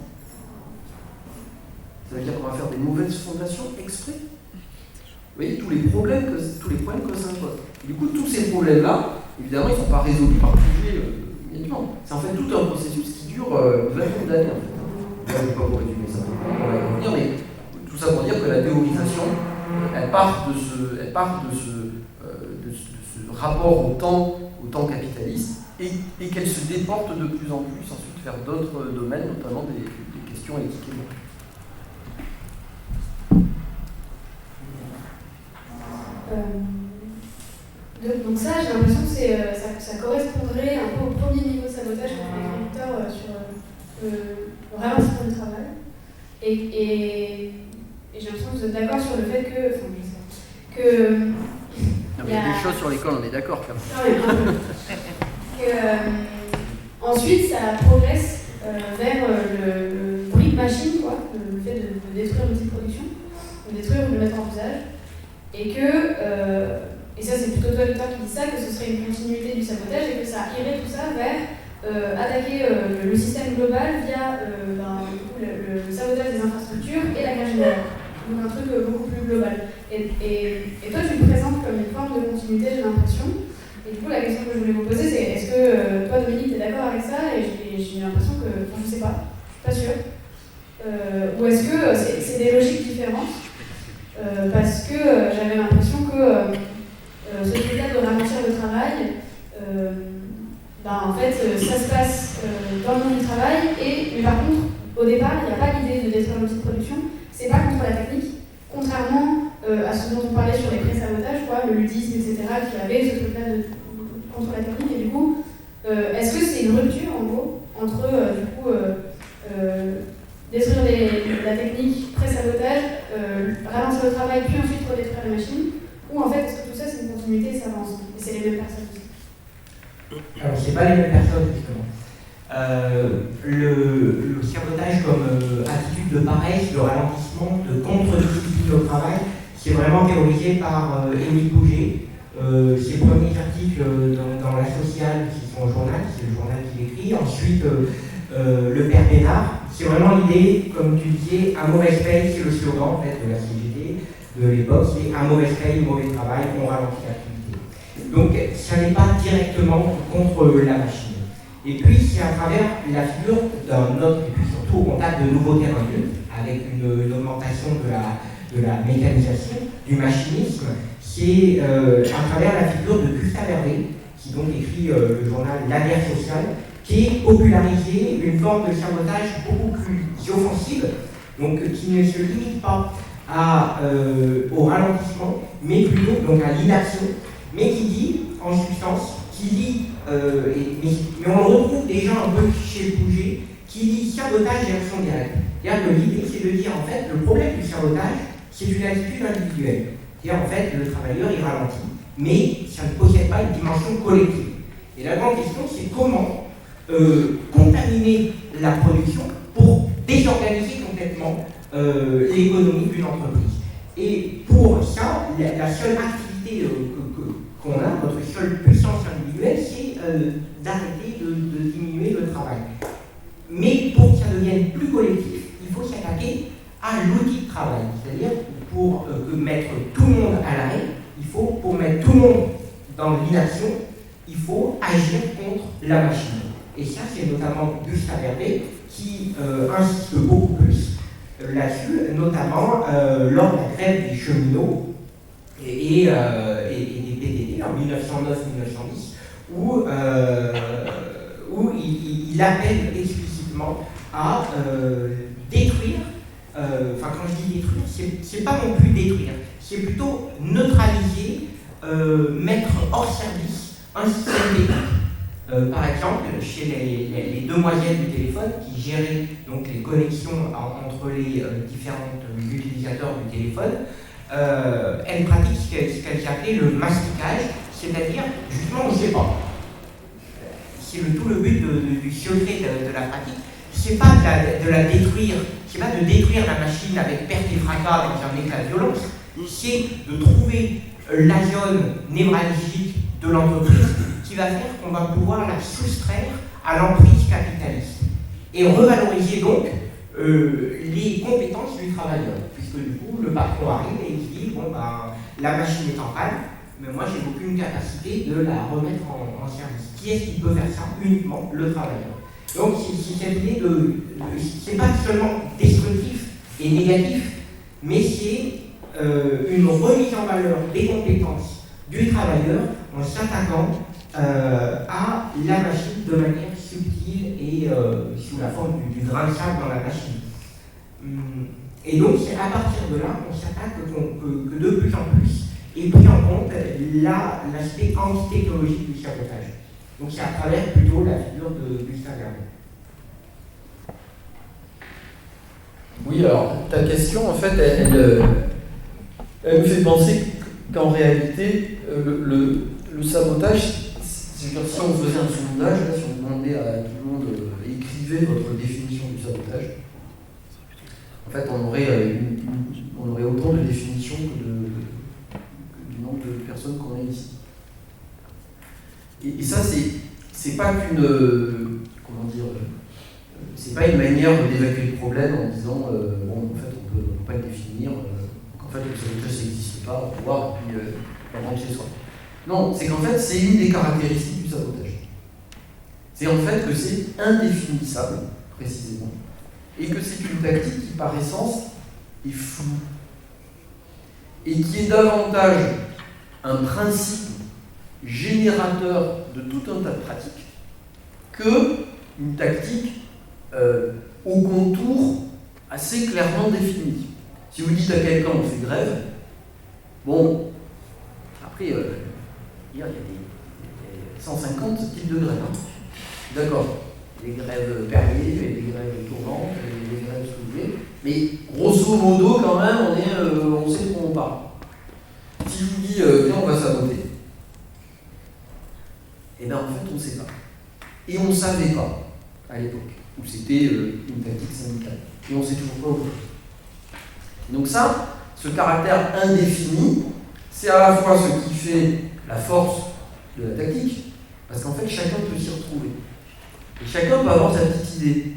Ça veut dire qu'on va faire des mauvaises fondations exprès. Vous voyez, tous les problèmes que ça impose. Du coup, tous ces problèmes-là, évidemment, ils ne sont pas résolus par Pouget immédiatement. C'est en fait tout un processus qui dure une vingtaine d'années. En fait. Je ne vais pas vous résumer ça, on va y revenir, mais tout ça pour dire que la théorisation, elle part de ce rapport au temps capitaliste, et qu'elle se déporte de plus en plus ensuite vers d'autres domaines, notamment des questions éthiques et morales. Donc ça, j'ai l'impression que ça correspondrait un peu au premier niveau de sabotage que fait l'écriture sur le ralentissement du travail. Et j'ai l'impression que vous êtes d'accord sur le fait que... Enfin, je sais pas. Que... Il y a des choses sur lesquelles on est d'accord, quand même. Ensuite, ça progresse vers le brick machine, quoi, le fait de détruire l'outil de production, de détruire ou de le mettre en usage. Et que... et ça, c'est plutôt toi, Victor, qui dit ça, que ce serait une continuité du sabotage et que ça irait tout ça vers attaquer le système global via le sabotage des infrastructures et la cage générale. Donc un truc beaucoup plus global. Et toi, tu le présentes comme une forme de continuité, j'ai l'impression. Et du coup, la question que je voulais vous poser, c'est est-ce que toi, Dominique, tu es d'accord avec ça? Et j'ai l'impression que, enfin, je sais pas, je suis pas sûre. Ou est-ce que c'est des logiques différentes? Parce que j'avais l'impression que ce critère de ralentir le travail, en fait, ça se passe dans le monde du travail, mais par contre, au départ, il n'y a pas l'idée de détruire l'outil de production, c'est pas contre la technique, contrairement à ce dont on parlait sur les pré-sabotages, le ludisme, etc., qui avait ce truc-là contre la technique, et du coup, est-ce que c'est une rupture, en gros, entre, détruire la technique, pré-sabotage, ralentir le travail, puis ensuite redétruire la machine, ou en fait, est-ce que tout ça, c'est une continuité et ça avance, et c'est les mêmes personnes? Alors, c'est pas les mêmes personnes, justement. Le sabotage comme attitude de paresse, de ralentissement, de contre-discipline au travail, c'est vraiment théorisé par Émile Pouget. Ses premiers articles dans La Sociale, c'est son journal, c'est le journal qu'il écrit. Ensuite, le père Bénard, c'est vraiment l'idée, comme tu disais, un mauvais paye, c'est le slogan en fait, de la CGT de l'époque, c'est un mauvais paye, mauvais travail, on ralentit l'activité. Donc ça n'est pas directement contre la machine. Et puis c'est à travers la figure d'un autre, et puis surtout au contact de nouveaux terrains de lutte, avec une augmentation de la mécanisation, du machinisme, c'est à travers la figure de Gustave Hervé, qui donc écrit le journal La Guerre sociale, qui est popularisé une forme de sabotage beaucoup plus offensive, donc qui ne se limite pas au ralentissement, mais plutôt donc à l'inaction, mais qui dit, en substance, mais on le retrouve déjà un peu chez Pouget, qui dit sabotage et action directe. C'est-à-dire que l'idée, c'est de dire, en fait, le problème du sabotage, c'est une attitude individuelle. C'est-à-dire, en fait, le travailleur, il ralentit, mais ça ne possède pas une dimension collective. Et la grande question, c'est comment contaminer la production pour désorganiser complètement l'économie d'une entreprise. Et pour ça, la seule activité qu'on a, notre seule puissance individuelle, c'est d'arrêter de diminuer le travail. Mais pour que ça devienne plus collectif, il faut s'attaquer à l'outil de travail. C'est-à-dire, pour mettre tout le monde à l'arrêt, pour mettre tout le monde dans l'inaction, il faut agir contre la machine. Et ça, c'est notamment Gustave Hervé qui insiste beaucoup plus là-dessus, notamment lors de la grève des cheminots et des PDD en 1909-1910, où il appelle explicitement à détruire, quand je dis détruire, c'est pas non plus détruire, c'est plutôt neutraliser, mettre hors service un système technique. Par exemple, chez les demoiselles du téléphone qui géraient donc les connexions entre les différents utilisateurs du téléphone, elles pratiquent ce qu'elles appelaient le masticage, c'est-à-dire, justement, on ne sait pas. C'est tout le but du secret de la pratique. C'est pas de la détruire, c'est pas de détruire la machine avec perte et fracas dans un éclat de violence, c'est de trouver la zone névralgique de l'entreprise qui va faire qu'on va pouvoir la soustraire à l'emprise capitaliste et revaloriser donc les compétences du travailleur, puisque du coup le patron arrive et il se dit la machine est en panne, mais moi j'ai aucune capacité de la remettre en service. Qui est-ce qui peut faire ça? Uniquement le travailleur. Donc c'est cette idée c'est pas seulement destructif et négatif, mais c'est une remise en valeur des compétences du travailleur en s'attaquant à la machine de manière subtile et sous la forme du grain de sable dans la machine. Et donc, c'est à partir de là qu'on s'attaque que de plus en plus est pris en compte l'aspect anti-technologique du sabotage. Donc, c'est à travers plutôt la figure de Gustave Hervé. Oui, alors ta question, en fait, elle me fait penser qu'en réalité, le sabotage, si on faisait un sondage, là, si on demandait à tout le monde écrivez votre définition du sabotage, en fait, on aurait autant de définitions que du nombre de personnes qu'on a ici. Et ça, c'est pas c'est pas une manière d'évacuer le problème en disant bon, en fait, on peut pas le définir, donc en fait, le sabotage, ça n'existe pas, on va voir, et puis on rentre chez soi. Non, c'est qu'en fait, c'est une des caractéristiques du sabotage. C'est en fait que c'est indéfinissable, précisément, et que c'est une tactique qui, par essence, est floue, et qui est davantage un principe générateur de tout un tas de pratiques qu'une tactique au contour assez clairement défini. Si vous dites à quelqu'un on fait grève, bon, après, il y a des 150 types de grèves. Hein. D'accord. Les grèves permises, les grèves tournantes, les grèves soulevées, mais grosso modo, quand même, on sait de quoi on parle. Si je vous dis, tiens, on va saboter, eh bien, en fait, on ne sait pas. Et on ne savait pas, à l'époque, où c'était une tactique syndicale. Et on ne sait toujours pas aujourd'hui. Donc ça, ce caractère indéfini, c'est à la fois ce qui fait la force de la tactique, parce qu'en fait, chacun peut s'y retrouver. Et chacun peut avoir sa petite idée.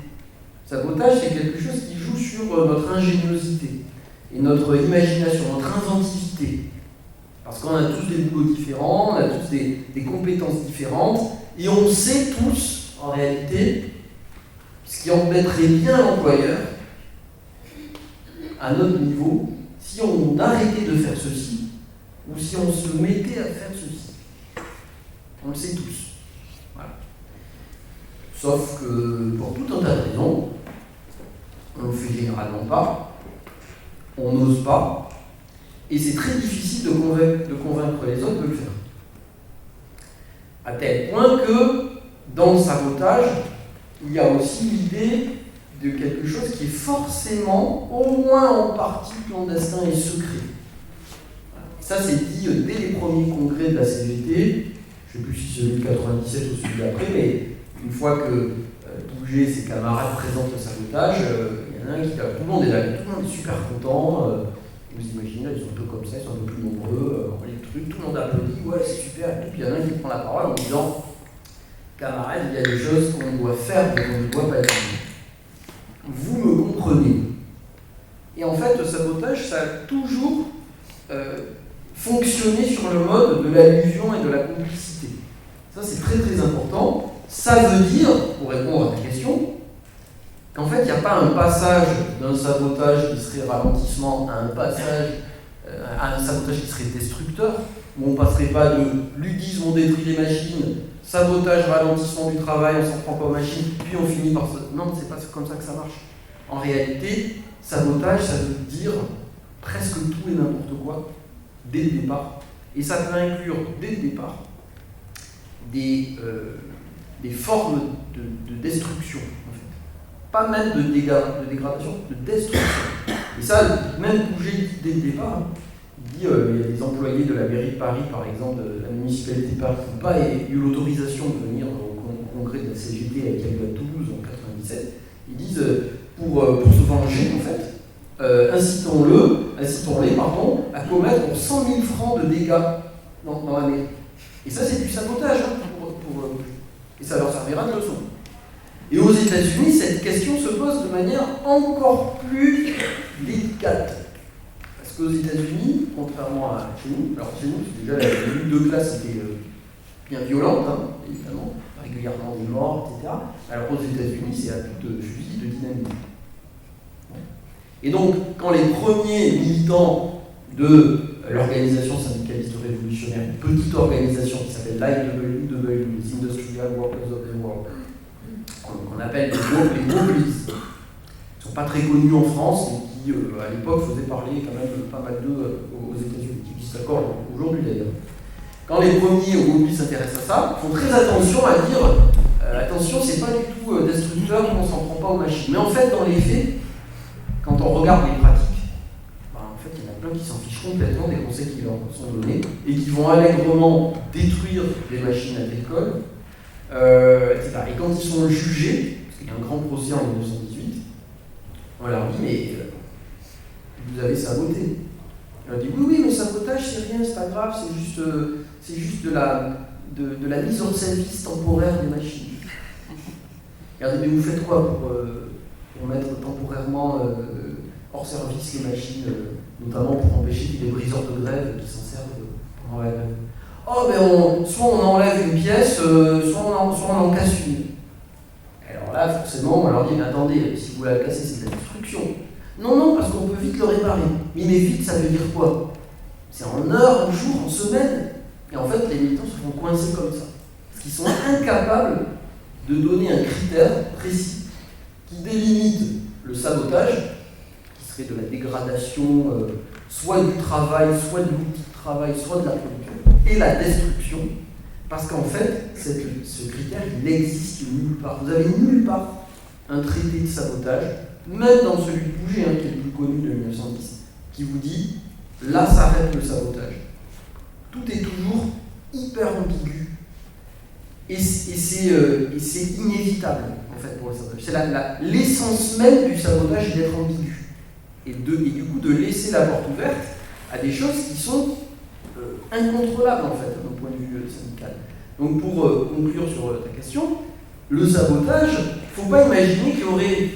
Sabotage, c'est quelque chose qui joue sur notre ingéniosité, et notre imagination, notre inventivité. Parce qu'on a tous des boulots différents, on a tous des compétences différentes, et on sait tous, en réalité, ce qui embêterait bien l'employeur, à notre niveau, si on arrêtait de faire ceci, ou si on se mettait à faire ceci. On le sait tous. Voilà. Sauf que, pour tout un tas de raisons, on ne le fait généralement pas, on n'ose pas, et c'est très difficile de convaincre les autres de le faire. À tel point que, dans le sabotage, il y a aussi l'idée de quelque chose qui est forcément, au moins en partie, clandestin et secret. Ça, c'est dit dès les premiers congrès de la CGT, je ne sais plus si c'est celui de 97 ou celui d'après, mais une fois que Pouget et ses camarades présentent le sabotage, il y en a un qui... Tout le monde est super content. Vous imaginez, ils sont un peu comme ça, ils sont un peu plus nombreux, les trucs, tout le monde applaudit, ouais, c'est super. Et puis il y en a un qui prend la parole en disant, camarades, il y a des choses qu'on doit faire mais qu'on ne doit pas dire. Vous me comprenez. Et en fait, le sabotage, ça a toujours fonctionné sur le mode de l'allusion et de la complicité. Ça, c'est très très important. Ça veut dire, pour répondre à ta question, qu'en fait, il n'y a pas un passage d'un sabotage qui serait ralentissement à un passage à un sabotage qui serait destructeur, où on ne passerait pas de ludisme, on détruit les machines, sabotage, ralentissement du travail, on s'en prend pas aux machines, puis on finit par se... Non, c'est pas comme ça que ça marche. En réalité, sabotage, ça veut dire presque tout et n'importe quoi, dès le départ. Et ça peut inclure, dès le départ, des formes de destruction, en fait. Pas même de dégradation, de destruction. Et ça, même Pouget, dès le départ, il dit il y a des employés de la mairie de Paris, par exemple, de la municipalité de Paris, qui n'ont pas eu l'autorisation de venir au congrès de la CGT qui a eu à Toulouse en 97. Ils disent, pour se venger, en fait, incitons-les à commettre 100 000 francs de dégâts dans la mairie. Et ça, c'est du sabotage, hein, et ça leur servira de leçon. Et aux États-Unis, cette question se pose de manière encore plus délicate. Parce qu'aux États-Unis, contrairement à chez nous, alors chez nous, déjà la lutte de classe était bien violente, hein, évidemment, régulièrement des morts, etc. Alors aux États-Unis, c'est à toute fusil de dynamite. Et donc, quand les premiers militants de l'organisation syndicaliste syndicaliste révolutionnaire, une petite organisation qui s'appelle l'IWW, les Industrial Workers of the World, qu'on appelle les Wobblies. Ils ne sont pas très connus en France, mais qui, à l'époque, faisaient parler quand même pas mal d'eux aux États-Unis, qui existent encore aujourd'hui d'ailleurs. Quand les premiers Wobblies s'intéressent à ça, ils font très attention à dire attention, c'est pas du tout destructeur, on s'en prend pas aux machines. Mais en fait, dans les faits, quand on regarde les pratiques, en fait, il y en a plein qui s'en fichent complètement des conseils qui leur sont donnés et qui vont allègrement détruire les machines agricoles, etc. Et quand ils sont jugés, parce qu'il y a un grand procès en 1918, on leur dit mais vous avez saboté. On leur dit oui, mais sabotage c'est rien, c'est pas grave, c'est juste de la mise en service temporaire des machines. Regardez, mais vous faites quoi pour mettre temporairement hors service les machines, notamment pour empêcher qu'il y ait des briseurs de grève qui s'en servent pendant la grève? Oh, ben soit on enlève une pièce, soit on en casse une. Alors là, forcément, on leur dit, mais attendez, si vous la cassez, c'est de la destruction. Non, parce qu'on peut vite le réparer. Mais vite, ça veut dire quoi? C'est en heures, en jours, en semaines. Et en fait, les militants se font coincer comme ça. Parce qu'ils sont incapables de donner un critère précis qui délimite le sabotage, qui serait de la dégradation, soit du travail, soit de l'outil de travail, soit de la production, et la destruction, parce qu'en fait, ce critère, il n'existe nulle part. Vous avez nulle part un traité de sabotage, même dans celui de Pouget, qui est le plus connu de 1910, qui vous dit, là s'arrête le sabotage. Tout est toujours hyper ambigu. Et c'est inévitable, en fait, pour le sabotage. C'est l'essence même du sabotage est d'être ambigu. Et du coup, de laisser la porte ouverte à des choses qui sont incontrôlables, en fait, d'un point de vue syndical. Donc, pour conclure sur ta question, le sabotage, il ne faut pas imaginer qu'il y aurait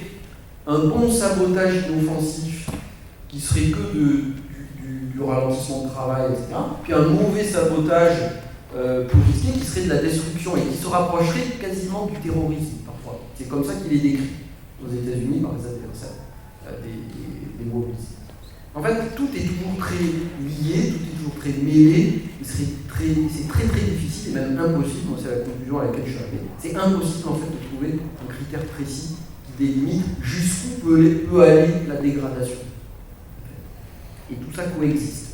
un bon sabotage inoffensif qui serait que du ralentissement de travail, etc. Puis un mauvais sabotage plus risqué qui serait de la destruction et qui se rapprocherait quasiment du terrorisme parfois. C'est comme ça qu'il est décrit aux États-Unis par les adversaires des Wobblies. En fait, tout est toujours très lié, tout est toujours très mêlé, c'est très difficile et même impossible, moi c'est la conclusion à laquelle je suis arrivé, c'est impossible en fait de trouver un critère précis qui délimite jusqu'où peut aller la dégradation. Et tout ça coexiste.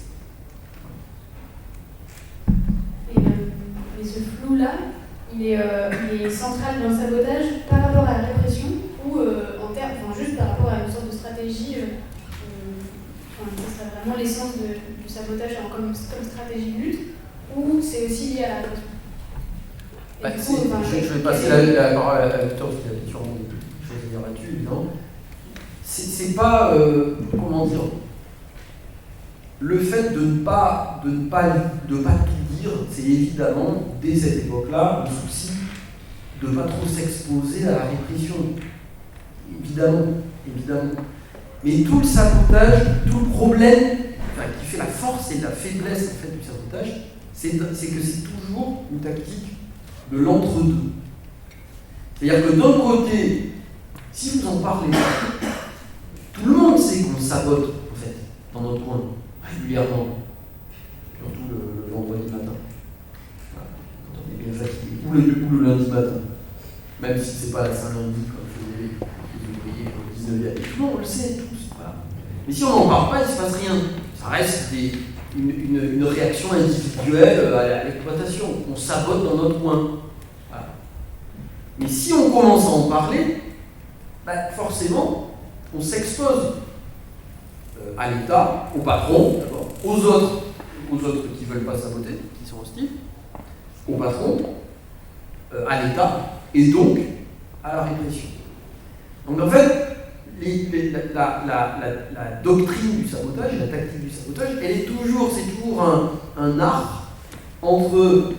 Mais ce flou-là, il est central dans le sabotage par rapport à la répression ou juste par rapport à une sorte de stratégie, ce serait vraiment l'essence du sabotage comme stratégie de lutte, ou c'est aussi lié à la répression? Je vais passer la parole à Victor, parce qu'il y a sûrement des choses à dire là-dessus, évidemment. C'est pas, comment dire, le fait de ne pas tout dire, c'est évidemment, dès cette époque-là, le souci de ne pas trop s'exposer à la répression. Évidemment. Mais tout le sabotage, tout le problème, qui fait la force et la faiblesse en fait, du sabotage, c'est que c'est toujours une tactique de l'entre-deux. C'est-à-dire que d'un côté, si vous en parlez, tout le monde sait qu'on sabote, en fait, dans notre coin, régulièrement, surtout le vendredi matin. Voilà. Quand on est bien fatigué, ou le lundi matin. Même si c'est pas la Saint-Lundi, comme faisaient les ouvriers au 19e. Tout le monde le sait, tous. Voilà. Mais si on n'en parle pas, il ne se passe rien. Ça reste une réaction individuelle à l'exploitation. On sabote dans notre coin. Voilà. Mais si on commence à en parler, forcément, on s'expose à l'État, au patron, d'abord, aux autres qui ne veulent pas saboter, qui sont hostiles, au patron, à l'État, et donc à la répression. Donc en fait, la doctrine du sabotage et la tactique du sabotage, c'est toujours un art entre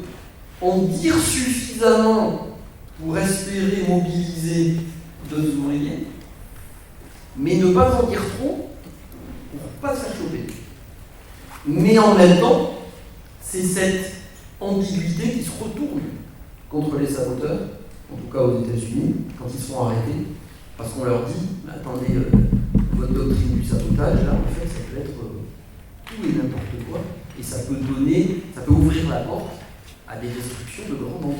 en dire suffisamment pour espérer mobiliser d'autres ouvriers, mais ne pas en dire trop pour ne pas se faire choper. Mais en même temps, c'est cette ambiguïté qui se retourne contre les saboteurs, en tout cas aux États-Unis, quand ils se font arrêter, parce qu'on leur dit, attendez, votre doctrine du sabotage, là, en fait, ça peut être tout et n'importe quoi, Et ça peut ouvrir la porte à des destructions de grande ampleur.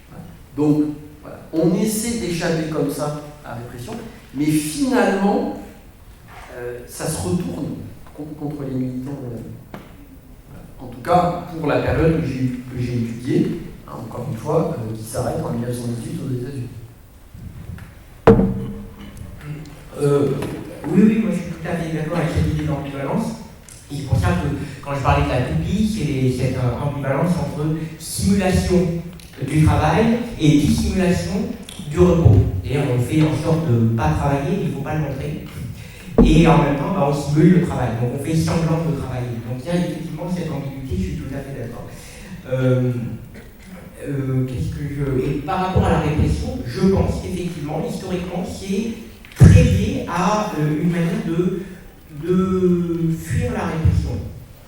Voilà. Donc, voilà. On essaie d'échapper comme ça à la répression, mais finalement, ça se retourne contre les militants de la vie. Voilà. En tout cas, pour la période que j'ai étudiée, hein, encore une fois, qui s'arrête en 1918 aux États-Unis. Oui, moi je suis tout à fait d'accord avec cette idée d'ambivalence. Et c'est pour ça que quand je parlais de la pupille, c'est cette ambivalence entre simulation du travail et dissimulation du repos. C'est-à-dire on fait en sorte de ne pas travailler, mais il ne faut pas le montrer. Et en même temps, on simule le travail. Donc on fait semblant de travailler. Donc il y a effectivement cette ambiguïté, je suis tout à fait d'accord. Et par rapport à la répression, je pense qu'effectivement, historiquement, c'est très lié à une manière de fuir la répression.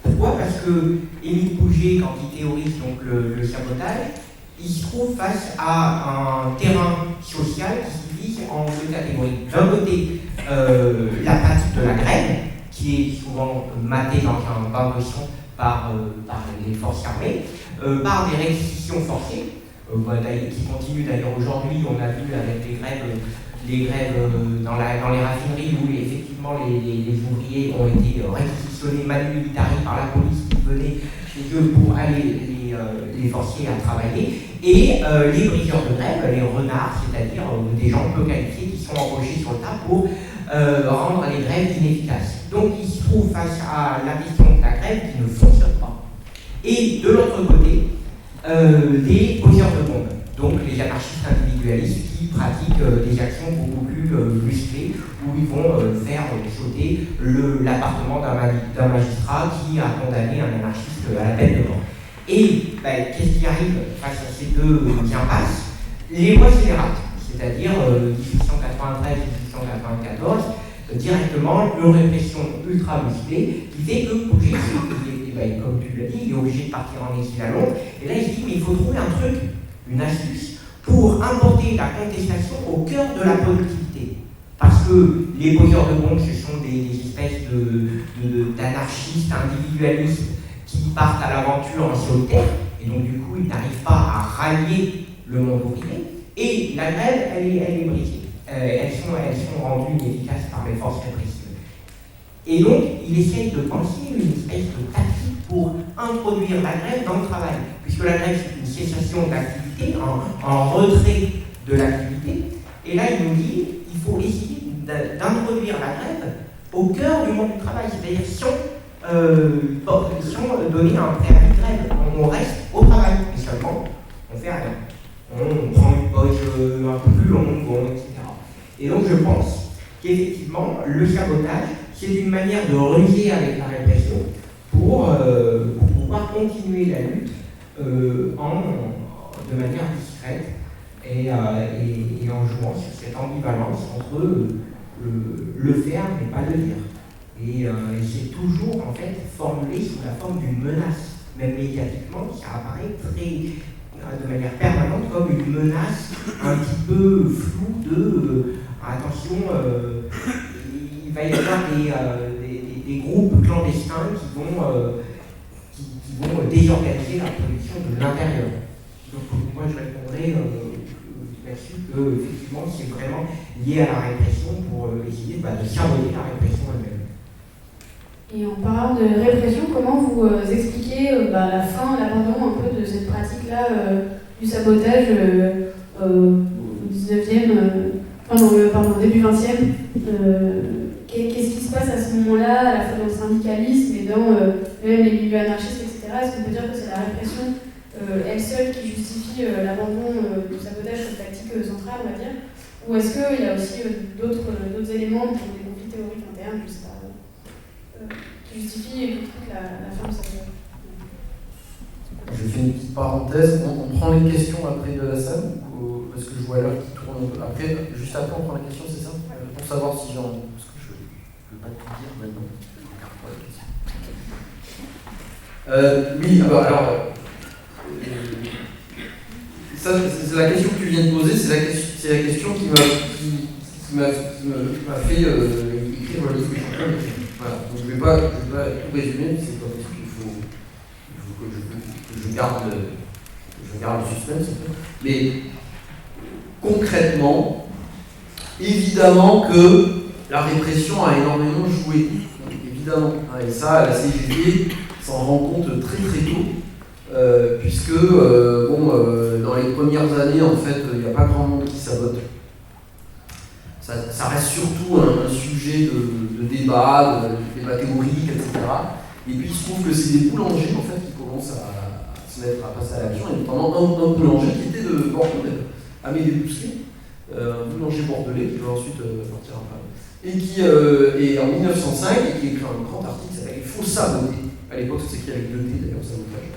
Pourquoi ? Parce que Émile Pouget, quand il théorise donc le sabotage, il se trouve face à un terrain social qui se divise en deux catégories. D'un côté, la pratique de la grève, qui est souvent matée dans un bain de sang par les forces armées, par des réquisitions forcées, qui continuent d'ailleurs aujourd'hui. On a vu avec les grèves dans les raffineries où effectivement les ouvriers ont été réquisitionnés manu militari par la police qui venait chez eux pour aller les forcer à travailler, et les briseurs de grève, les renards, c'est-à-dire des gens peu qualifiés qui sont embauchés sur le tas pour rendre les grèves inefficaces. Donc ils se trouvent face à la question de la grève qui ne fonctionne pas. Et de l'autre côté, les poseurs de bombes, donc les anarchistes individualistes qui pratiquent des actions beaucoup plus musclées, où ils vont faire sauter l'appartement d'un magistrat qui a condamné un anarchiste à la peine de mort. Et qu'est-ce qui arrive face à ces deux impasses ? Les lois scélérates, c'est-à-dire 1893-1894, directement une répression ultra musclée qui fait que Pouget, comme tu l'as dit, il est obligé de partir en exil à Londres. Et là, il se dit, mais il faut trouver un truc, une astuce, pour importer la contestation au cœur de la productivité. Parce que les poseurs de bombes, ce sont des espèces d'anarchistes individualistes qui partent à l'aventure en solitaire, et donc du coup, ils n'arrivent pas à rallier le monde ouvrier. Et la grève, elle est brisée. Elles sont rendues inefficaces par les forces répressives. Et donc, il essaye de penser une espèce de tactique pour introduire la grève dans le travail, puisque la grève, c'est une cessation d'activité, en retrait de l'activité. Et là, il nous dit, il faut essayer d'introduire la grève au cœur du monde du travail, c'est-à-dire si on donnait un préavis de grève, on reste au travail, et seulement, on fait rien. On prend une pause un peu plus longue, etc. Et donc, je pense qu'effectivement, le sabotage, c'est une manière de ruser avec la répression pour pouvoir continuer la lutte de manière discrète et en jouant sur cette ambivalence entre le faire mais pas le dire. Et c'est toujours en fait formulé sous la forme d'une menace, même médiatiquement, ça apparaît de manière permanente comme une menace un petit peu floue de attention, il va y avoir des groupes clandestins qui vont désorganiser la production de l'intérieur. Donc moi je répondrai là-dessus que effectivement c'est vraiment lié à la répression pour essayer de saboter la répression elle-même. Et en parlant de répression, comment vous expliquez la fin, l'abandon un peu de cette pratique-là du sabotage au 19e, début 20e qu'est-ce qui se passe à ce moment-là, à la fois dans le syndicalisme et dans même les milieux anarchistes, etc. Est-ce qu'on peut dire que c'est la répression elle seule qui justifie l'abandon du sabotage comme tactique centrale, on va dire, ou est-ce qu'il y a aussi d'autres éléments, des conflits théoriques internes, je sais pas, qui justifient toute la fin du sabotage? Je fais une petite parenthèse, on prend les questions après de la salle, parce que je vois l'heure qui tourne un peu. Après, juste après, on prend la question, c'est ça? Pour savoir si j'en... Parce que je ne veux pas tout dire maintenant. Je regarde pas la question. Oui, alors ça, c'est la question que tu viens de poser, c'est la question qui m'a fait écrire le livre. Voilà. Donc je vais pas tout résumer, c'est pas possible, il faut je garde le suspense. Mais concrètement, évidemment que la répression a énormément joué. Évidemment. Et ça, la CGT s'en rend compte très très tôt, puisque dans les premières années, en fait, il n'y a pas grand monde qui sabote. Ça reste surtout un sujet de débat, de débat théorique, etc. Et puis il se trouve que c'est des boulangers en fait qui commencent à se mettre à passer à l'action, et notamment un boulanger qui était de Bordeaux, Amédée Bousquet, un boulanger bordelais qui va ensuite partir en Paris, et qui est en 1905 et qui écrit un grand article qui s'appelle « Il faut saboter ». À l'époque, c'est écrit avec 2 T d'ailleurs, sabotage.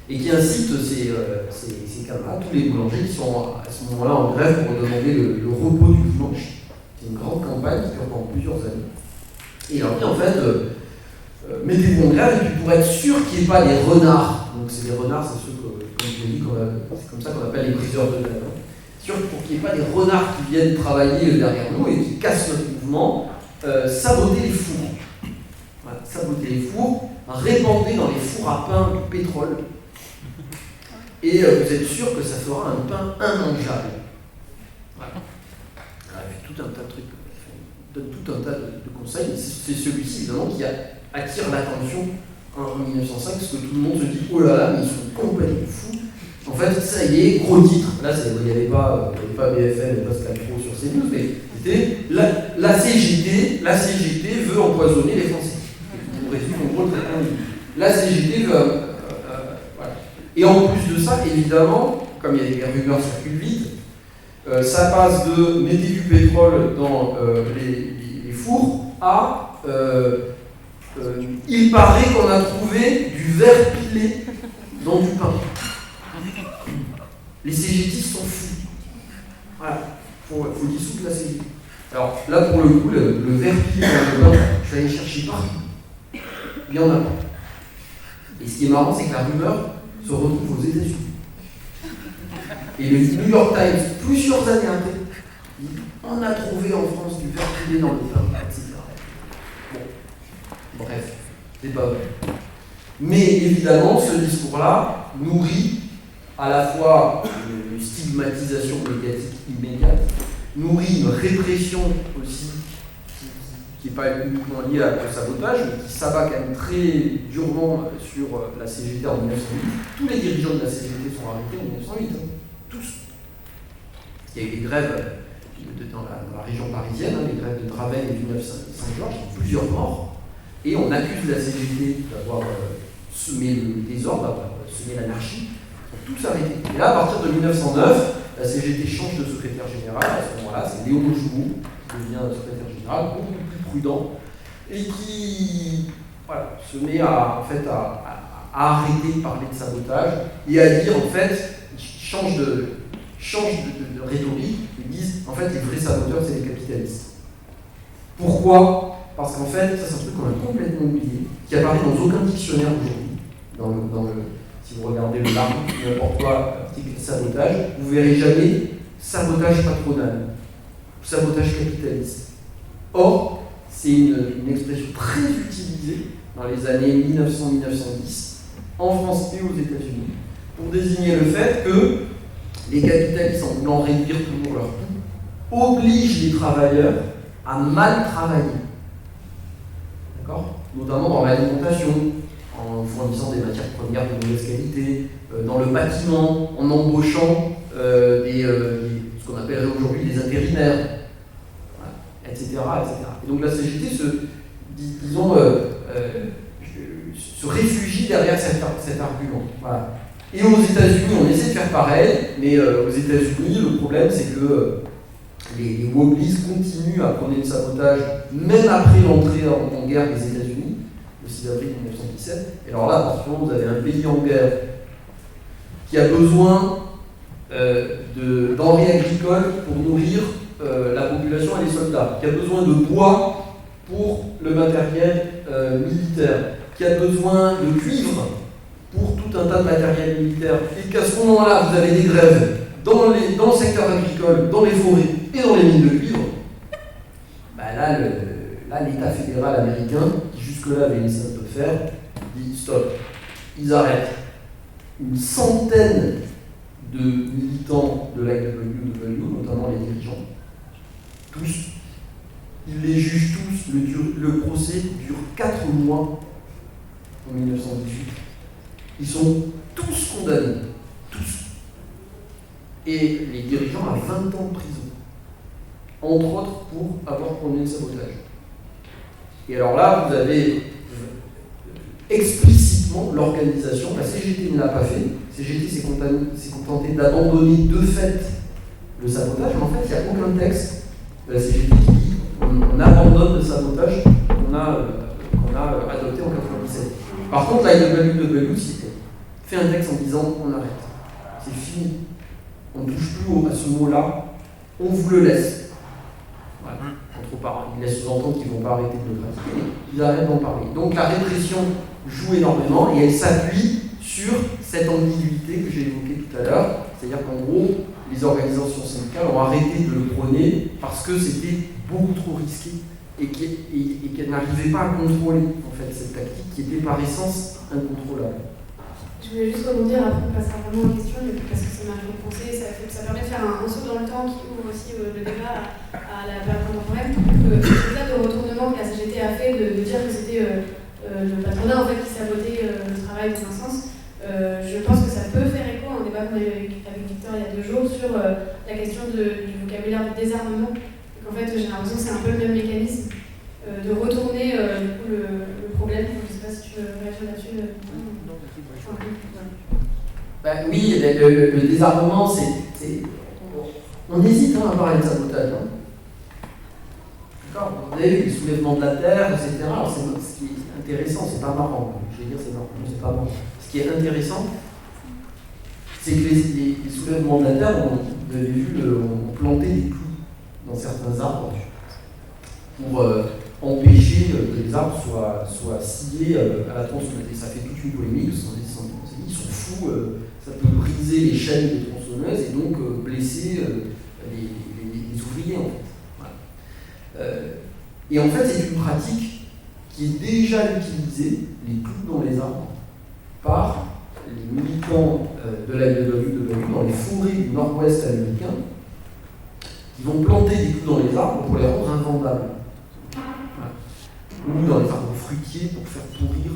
Et qui incite ces camarades, tous les boulangers qui sont à ce moment-là en grève pour demander le repos du dimanche. C'est une grande campagne qui dure pendant plusieurs années. Et il leur dit en fait, mettez-vous en grève, et puis pour être sûr qu'il n'y ait pas des renards, donc c'est des renards, c'est ceux que, comme je l'ai dit, c'est comme ça qu'on appelle les briseurs de grève. Sûr pour qu'il n'y ait pas des renards qui viennent travailler derrière nous et qui cassent notre mouvement, saboter les fours. Voilà, saboter les fours, répandez dans les fours à pain du pétrole. Et vous êtes sûr que ça fera un pain immangeable. Voilà. Tout un tas de trucs, donne tout un tas de conseils. C'est celui-ci, évidemment, qui attire l'attention en 1905, parce que tout le monde se dit oh là là, mais ils sont complètement fous. En fait, ça y est, gros titre. Là, il n'y avait pas BFM et Pascal Pro sur CNews, mais c'était la CGT veut empoisonner les Français. On résume en gros le traitement. La CGT veut. Voilà. Et en plus de ça, évidemment, comme il y a des rumeurs qui circulent vite, ça passe de mettez du pétrole dans les fours à il paraît qu'on a trouvé du verre pilé dans du pain. Les CGTistes sont fous. Voilà, faut dissoudre la CGT. Alors là, pour le coup, le verre pilé dans le pain, je suis allé chercher partout. Il y en a pas. Et ce qui est marrant, c'est que la rumeur se retrouve aux États-Unis. Et le New York Times, plusieurs années après, dit on a trouvé en France du verre pilé dans le pain, etc. Bon, bref, c'est pas vrai. Mais évidemment, ce discours-là nourrit à la fois une stigmatisation médiatique immédiate, nourrit une répression aussi qui n'est pas uniquement liée au sabotage, mais qui s'abat quand même très durement sur la CGT en 1908. Tous les dirigeants de la CGT sont arrêtés en 1908, hein. Tous. Il y a eu des grèves dans la région parisienne, hein, les grèves de Draven et du 9 Saint-Georges, plusieurs morts, et on accuse la CGT d'avoir semé le désordre, d'avoir semé l'anarchie. Tous arrêtés. Et là, à partir de 1909, la CGT change de secrétaire général. À ce moment-là, c'est Léo Jouot qui devient secrétaire général, beaucoup plus prudent, et qui se met à arrêter de parler de sabotage et à dire, en fait, change de rhétorique, ils disent, en fait, les vrais saboteurs, c'est les capitalistes. Pourquoi ? Parce qu'en fait, ça c'est un truc qu'on a complètement oublié, qui apparaît dans aucun dictionnaire aujourd'hui, si vous regardez le larme, n'importe quoi, article sabotage, vous ne verrez jamais sabotage patronal, sabotage capitaliste. Or, c'est une expression très utilisée dans les années 1900-1910, en France et aux États-Unis, pour désigner le fait que les capitalistes, en voulant réduire toujours leurs coûts, obligent les travailleurs à mal travailler. D'accord ? Notamment dans l'alimentation, en fournissant des matières premières de mauvaise qualité, dans le bâtiment, en embauchant ce qu'on appellerait aujourd'hui des intérimaires, voilà, etc., etc. Et donc la CGT se réfugie derrière cet argument. Voilà. Et aux États-Unis, on essaie de faire pareil, mais aux États-Unis, le problème c'est que les wobblies continuent à prôner le sabotage, même après l'entrée en guerre des États-Unis, le 6 avril 1917. Et alors là, attention, vous avez un pays en guerre qui a besoin denrées agricoles pour nourrir la population et les soldats, qui a besoin de bois pour le matériel militaire, qui a besoin de cuivre pour tout un tas de matériel militaire, et qu'à ce moment-là, vous avez des grèves dans le secteur agricole, dans les forêts et dans les mines de cuivre, là, l'État fédéral américain, qui jusque-là avait laissé un peu faire, dit stop. ils arrêtent une centaine de militants de l'IWW, notamment les dirigeants, tous. Ils les jugent tous. Le procès dure 4 mois en 1918. Ils sont tous condamnés. Tous. Et les dirigeants à 20 ans de prison. Entre autres pour avoir prôné le sabotage. Et alors là, vous avez explicitement l'organisation. La CGT ne l'a pas fait. CGT s'est contenté d'abandonner de fait le sabotage, mais en fait, il n'y a aucun texte de la CGT qui dit on abandonne le sabotage qu'on a adopté en 1997. Par contre, la IWW fait un texte en disant on arrête. C'est fini. On ne touche plus à ce mot-là. On vous le laisse. Voilà. Ils laissent sous-entendre qu'ils ne vont pas arrêter de le pratiquer, mais ils arrêtent d'en parler. Donc la répression joue énormément et elle s'appuie sur cette ambiguïté que j'ai évoquée tout à l'heure. C'est-à-dire qu'en gros, les organisations syndicales ont arrêté de le prôner parce que c'était beaucoup trop risqué et qu'elles n'arrivaient pas à contrôler en fait, cette tactique qui était par essence incontrôlable. Je voulais juste rebondir, après on passera vraiment en question, parce que ça m'a fait penser, ça permet de faire un saut dans le temps qui ouvre aussi le débat à la période contemporaine. Ce cas de retournement que la CGT a fait, de dire que c'était le patronat en fait, qui sabotait le travail dans un sens, je pense que ça peut faire écho à un débat qu'on a eu avec Victor il y a 2 jours sur la question du vocabulaire du désarmement. En fait, j'ai l'impression que c'est un peu le même mécanisme de retourner le problème. Je ne sais pas si tu veux réagir là-dessus. Oui, le désarmement, c'est. On hésite à parler de sabotage. D'accord. Vous avez vu les soulèvements de la terre, etc. Alors, ce qui est intéressant, c'est pas marrant. Je vais dire c'est marrant, mais c'est pas marrant. Ce qui est intéressant, c'est que les soulèvements de la terre, vous avez vu, ont planté des clous dans certains arbres pour empêcher que les arbres soient sciés à la tronçonneuse. Et ça fait toute une polémique, parce qu'on dit ils sont fous, ça peut briser les chaînes des tronçonneuses et donc blesser les ouvriers en fait. Voilà. Et en fait, c'est une pratique qui est déjà utilisée, les clous dans les arbres, par les militants de la IWW dans les forêts du nord-ouest américain, qui vont planter des clous dans les arbres pour les rendre invendables. Voilà. Ou dans les arbres fruitiers pour faire pourrir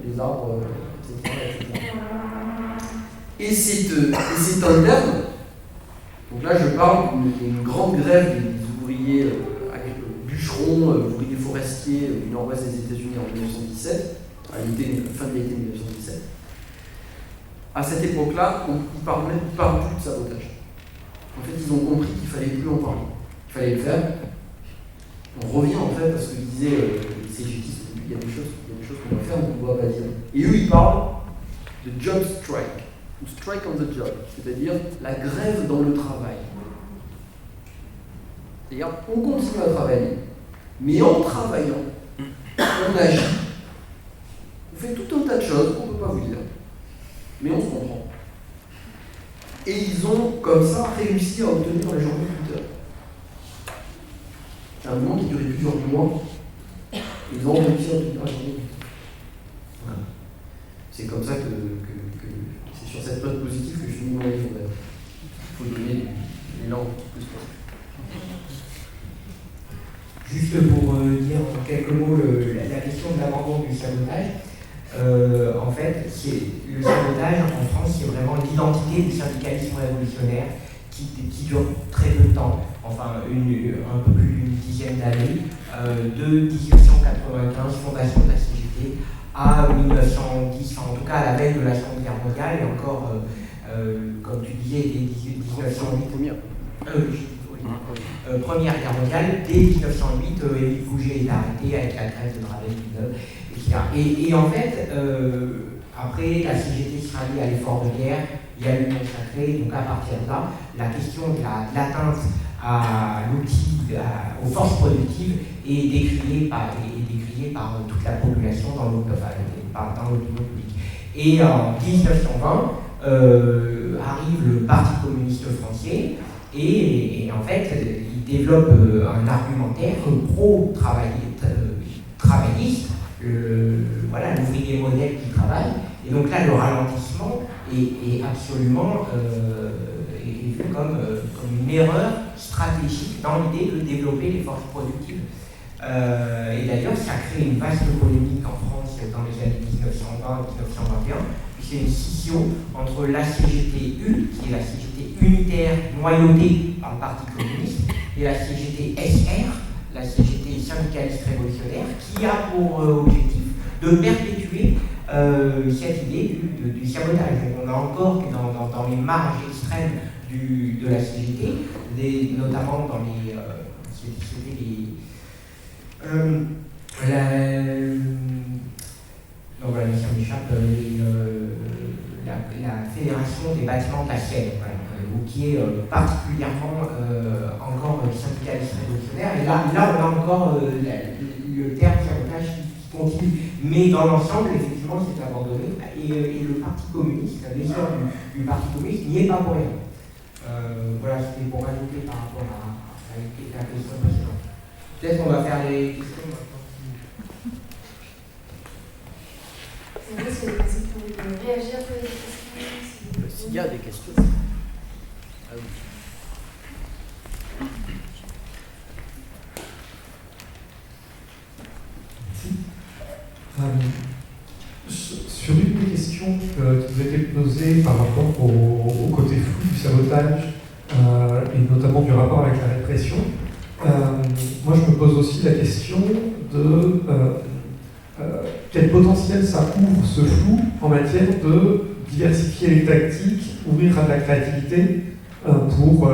les arbres, etc. Et c'est un terme, donc là je parle d'une grande grève des ouvriers bûcherons, ouvriers forestiers du nord-ouest des États-Unis en 1917, fin de l'été 1917. À cette époque-là, ils parlent plus de sabotage. En fait, ils ont compris qu'il fallait plus en parler. Il fallait le faire. On revient en fait à ce que disaient les CGTistes. Il y a des choses qu'on doit faire, mais qu'on ne doit pas dire. Et eux, ils parlent de job strike, ou strike on the job, c'est-à-dire la grève dans le travail. C'est-à-dire, on continue à travailler, mais en travaillant, on agit. On fait tout un tas de choses qu'on ne peut pas vous dire, mais on se comprend. Et ils ont, comme ça, réussi à obtenir la journée de 8 heures. C'est un mouvement qui durait plusieurs mois. Ils ont réussi à obtenir la journée de 8 heures. Voilà. C'est comme ça que c'est sur cette note positive que je finis mon livre. Il faut donner l'élan plus possible. Juste pour dire en quelques mots la question de l'abandon du sabotage. En fait, le sabotage en France, c'est vraiment l'identité du syndicalisme révolutionnaire qui dure très peu de temps, enfin un peu plus d'une dizaine d'années, de 1995, fondation de la CGT, à 1910, en tout cas à la veille de la Seconde Guerre mondiale, et encore, comme tu disais, dès 1908. Première Guerre mondiale, dès 1908, Émile Gouget est arrêté avec la grève de Gravel-Villeneuve, etc. Et en fait, après, la CGT sera liée à l'effort de guerre, il y a l'union sacrée, donc à partir de là, la question de l'atteinte à l'outil, aux forces productives est décriée par toute la population dans l'opinion publique. Et en 1920, arrive le Parti communiste français, et en fait, il développe un argumentaire pro-travailliste voilà, l'ouvrier modèle qui travaille. Et donc là, le ralentissement est absolument est vu comme une erreur stratégique dans l'idée de développer les forces productives. Et d'ailleurs, ça crée une vaste polémique en France dans les années 1920 et 1921, puis c'est une scission entre la CGT-U, qui est la CGT unitaire noyautée par le Parti communiste, et la CGT-SR, la CGT syndicaliste révolutionnaire, qui a pour objectif de perpétuer cette idée du sabotage. Donc on a encore dans les marges extrêmes de la CGT, notamment dans les... donc voilà, ça m'échappe, la Fédération des bâtiments de la Seine, voilà, qui est particulièrement encore syndicaliste révolutionnaire. Et là, on a encore le terme sabotage qui continue. Mais dans l'ensemble, effectivement, c'est abandonné. Et le Parti communiste, l'essor du Parti communiste n'y est pas pour rien. Voilà, c'était pour ajouter par rapport à la question précédente. Peut-être qu'on va faire les questions maintenant. C'est vrai, s'il y a des personnes qui ont envie de réagir à des questions. S'il y a des questions. Ah oui. Sur une des questions qui vous a été posée par rapport au côté flou du sabotage, et notamment du rapport avec la répression, moi je me pose aussi la question de quel potentiel ça ouvre ce flou en matière de diversifier les tactiques, ouvrir à de la créativité pour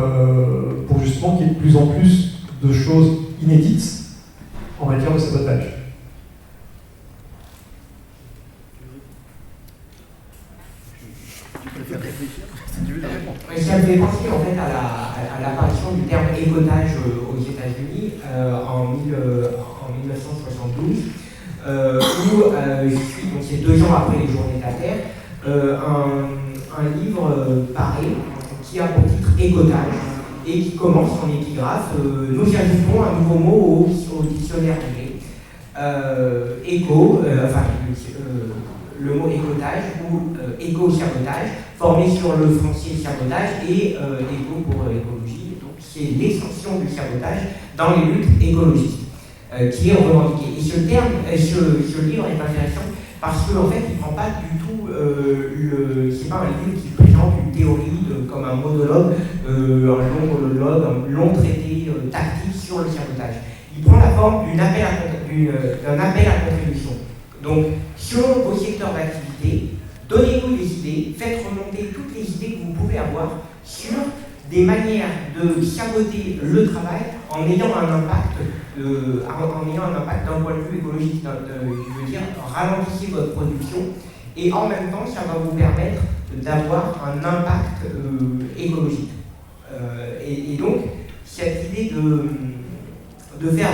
justement qu'il y ait de plus en plus de choses inédites en matière de sabotage. Ça me fait penser en fait à l'apparition du terme écotage aux États-Unis en 1972, où donc c'est 2 ans après les Journées de la Terre, un livre paraît qui a pour titre Écotage et qui commence en épigraphe. Nous y ajoutons un nouveau mot au dictionnaire anglais. Le mot écotage ou éco-sabotage, formé sur le français sabotage et éco pour écologie. Donc c'est l'extension du sabotage dans les luttes écologistes qui est revendiquée. Et ce livre est intéressant parce qu'en fait il ne prend pas du tout c'est pas un livre qui présente une théorie comme un monologue, un long traité tactique sur le sabotage. Il prend la forme d'un appel à contribution. Donc, selon vos secteurs d'activité, donnez-nous des idées, faites remonter toutes les idées que vous pouvez avoir sur des manières de saboter le travail en ayant un impact d'un point de vue écologique. Je veux dire, ralentissez votre production et en même temps, ça va vous permettre d'avoir un impact écologique. Et donc, cette idée de faire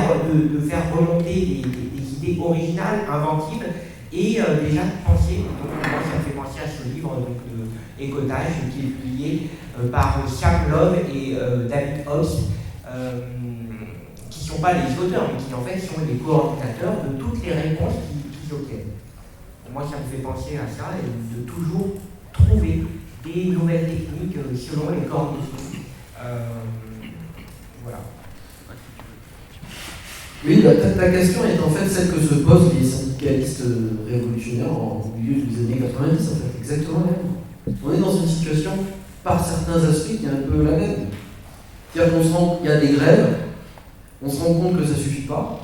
remonter des idées originales, inventives, et déjà de penser, donc moi ça me fait penser à ce livre de Écotage qui est publié par Sam Love et David Hobbs, qui ne sont pas les auteurs, mais qui en fait sont les coordinateurs de toutes les réponses qu'ils obtiennent. Moi ça me fait penser à ça, et de toujours trouver des nouvelles techniques selon les corps de métier. Voilà. Oui, ta question est en fait celle que se posent les syndicalistes révolutionnaires au milieu des années 90, en fait, exactement la même. On est dans une situation, par certains aspects, qui est un peu la même. C'est-à-dire qu'il y a des grèves, on se rend compte que ça ne suffit pas,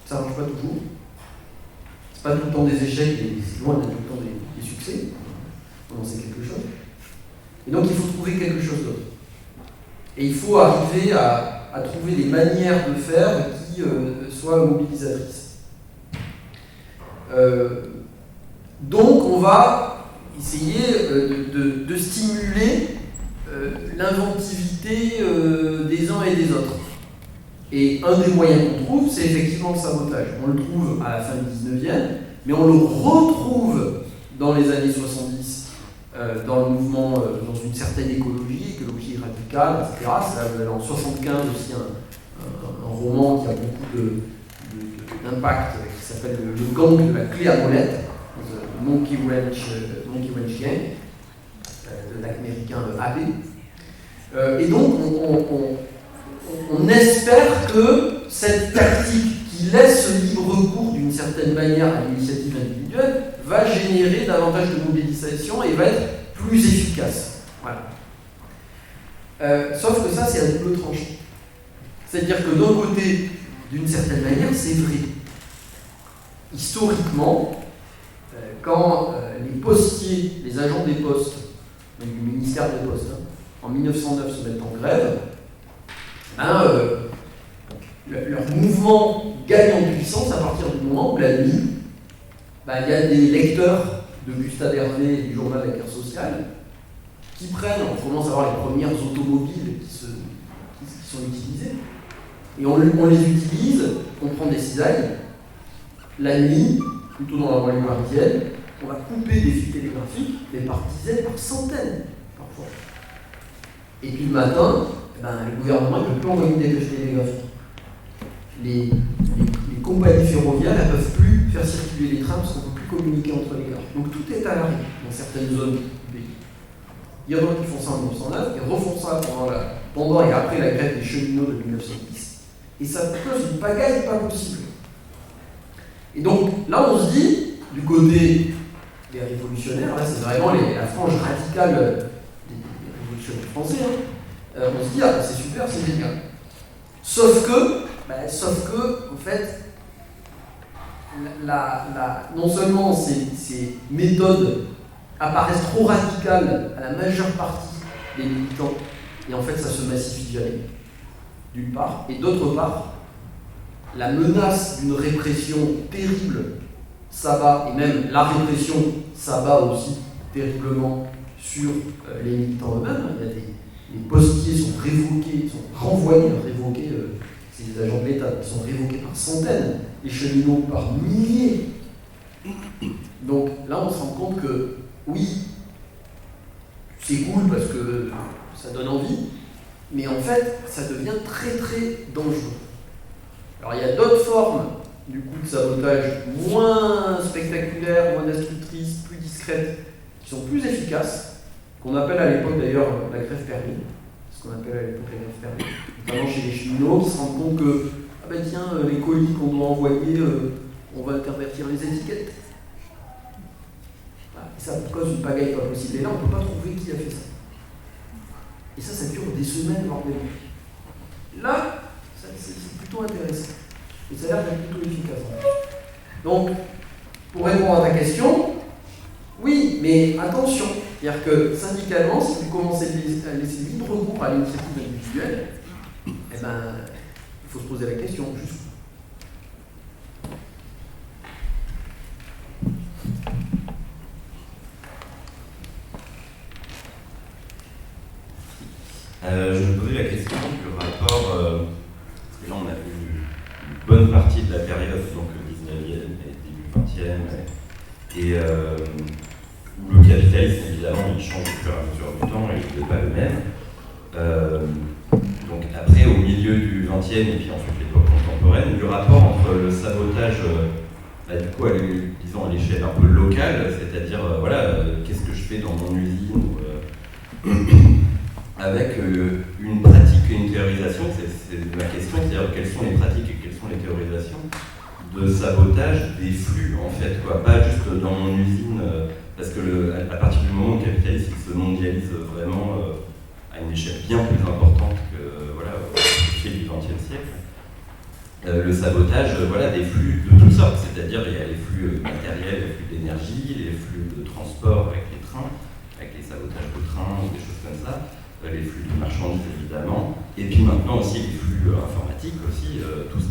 ça ne marche pas toujours, c'est pas tout le temps des échecs et c'est loin d'être tout le temps des succès, on en sait quelque chose. Et donc il faut trouver quelque chose d'autre. Et il faut arriver à trouver des manières de faire qui soient mobilisatrices. Donc on va essayer de stimuler l'inventivité des uns et des autres. Et un des moyens qu'on trouve, c'est effectivement le sabotage. On le trouve à la fin du 19e, mais on le retrouve dans les années 70 dans le mouvement, dans une certaine écologie radicale, etc. C'est en 75 aussi un roman qui a beaucoup d'impact qui s'appelle le gang de la clé à molette, The Monkey Wrench Gang, de l'américain AB. Et donc, on espère que cette tactique qui laisse libre cours d'une certaine manière à l'initiative individuelle va générer davantage de mobilisation et va être plus efficace. Voilà. Sauf que ça, c'est à double tranchant. C'est-à-dire que d'un côté, d'une certaine manière, c'est vrai. Historiquement, quand les postiers, les agents des postes, donc du ministère des Postes, en 1909 se mettent en grève, leur mouvement gagne en puissance à partir du moment où la nuit, il y a des lecteurs de Gustave Hervé et du journal La Guerre sociale qui prennent, on commence à avoir les premières automobiles qui sont utilisées, et on les utilise, on prend des cisailles, la nuit, plutôt dans la banlieue parisienne, on va couper des fils télégraphiques, mais par dizaines, par centaines, parfois. Et puis le matin, le gouvernement ne peut plus envoyer des dépêches télégraphiques. Les compagnies ferroviaires ne peuvent plus faire circuler les trains parce qu'on ne peut plus communiquer entre les gares. Donc tout est à l'arrêt dans certaines zones du pays. Il y en a qui font ça en 1909, et refont ça pendant et après la grève des cheminots de 1910. Et ça cause une pagaille pas possible. Et donc là, on se dit, du côté des révolutionnaires, là c'est vraiment la frange radicale des révolutionnaires français, on se dit, c'est super, c'est génial. Sauf que, en fait, non seulement ces méthodes apparaissent trop radicales à la majeure partie des militants, et en fait ça se massifie jamais, d'une part, et d'autre part, la menace d'une répression terrible s'abat, et même la répression s'abat aussi terriblement sur les militants eux-mêmes. Les postiers sont révoqués, sont renvoyés, c'est des agents de l'État qui sont révoqués par centaines, les cheminots par milliers. Donc là, on se rend compte que oui, c'est cool parce que ça donne envie, mais en fait, ça devient très très dangereux. Alors il y a d'autres formes du coup de sabotage moins spectaculaires, moins destructrices, plus discrètes, qui sont plus efficaces, qu'on appelle à l'époque d'ailleurs la grève permis, ce qu'on appelle à l'époque la grève permis, notamment chez les cheminots qui se rendent compte que les colis qu'on doit envoyer, on va intervertir les étiquettes. Voilà. Et ça cause une pagaille pas possible. Et là, on ne peut pas trouver qui a fait ça. Et ça dure des semaines, voire des mois. Là, c'est plutôt intéressant. Et ça a l'air d'être plutôt efficace. Donc, pour répondre à ta question, oui, mais attention. C'est-à-dire que syndicalement, si vous commencez à laisser libre cours à l'initiative individuelle, il faut se poser la question jusqu'où. Je me posais la question du rapport, parce que là on a vu une bonne partie de la période, donc le 19e et début 20e, et où le capitalisme évidemment il change au fur et à mesure du temps et il n'est pas le même. Donc après au milieu du 20e et puis ensuite l'époque contemporaine, du rapport entre le sabotage, du coup disons à l'échelle un peu locale, c'est-à-dire qu'est-ce que je fais dans mon usine avec une pratique et une théorisation, c'est ma question, c'est-à-dire quelles sont les pratiques et quelles sont les théorisations de sabotage des flux en fait, pas juste dans mon usine, parce que à partir du moment où le capitalisme se mondialise vraiment à une échelle bien plus importante que au pied du XXe siècle, le sabotage des flux de toutes sortes, c'est-à-dire il y a les flux matériels, les flux d'énergie, les flux de transport avec les trains, avec les sabotages de trains ou des choses comme ça, les flux de marchandises évidemment, et puis maintenant aussi les flux informatiques aussi,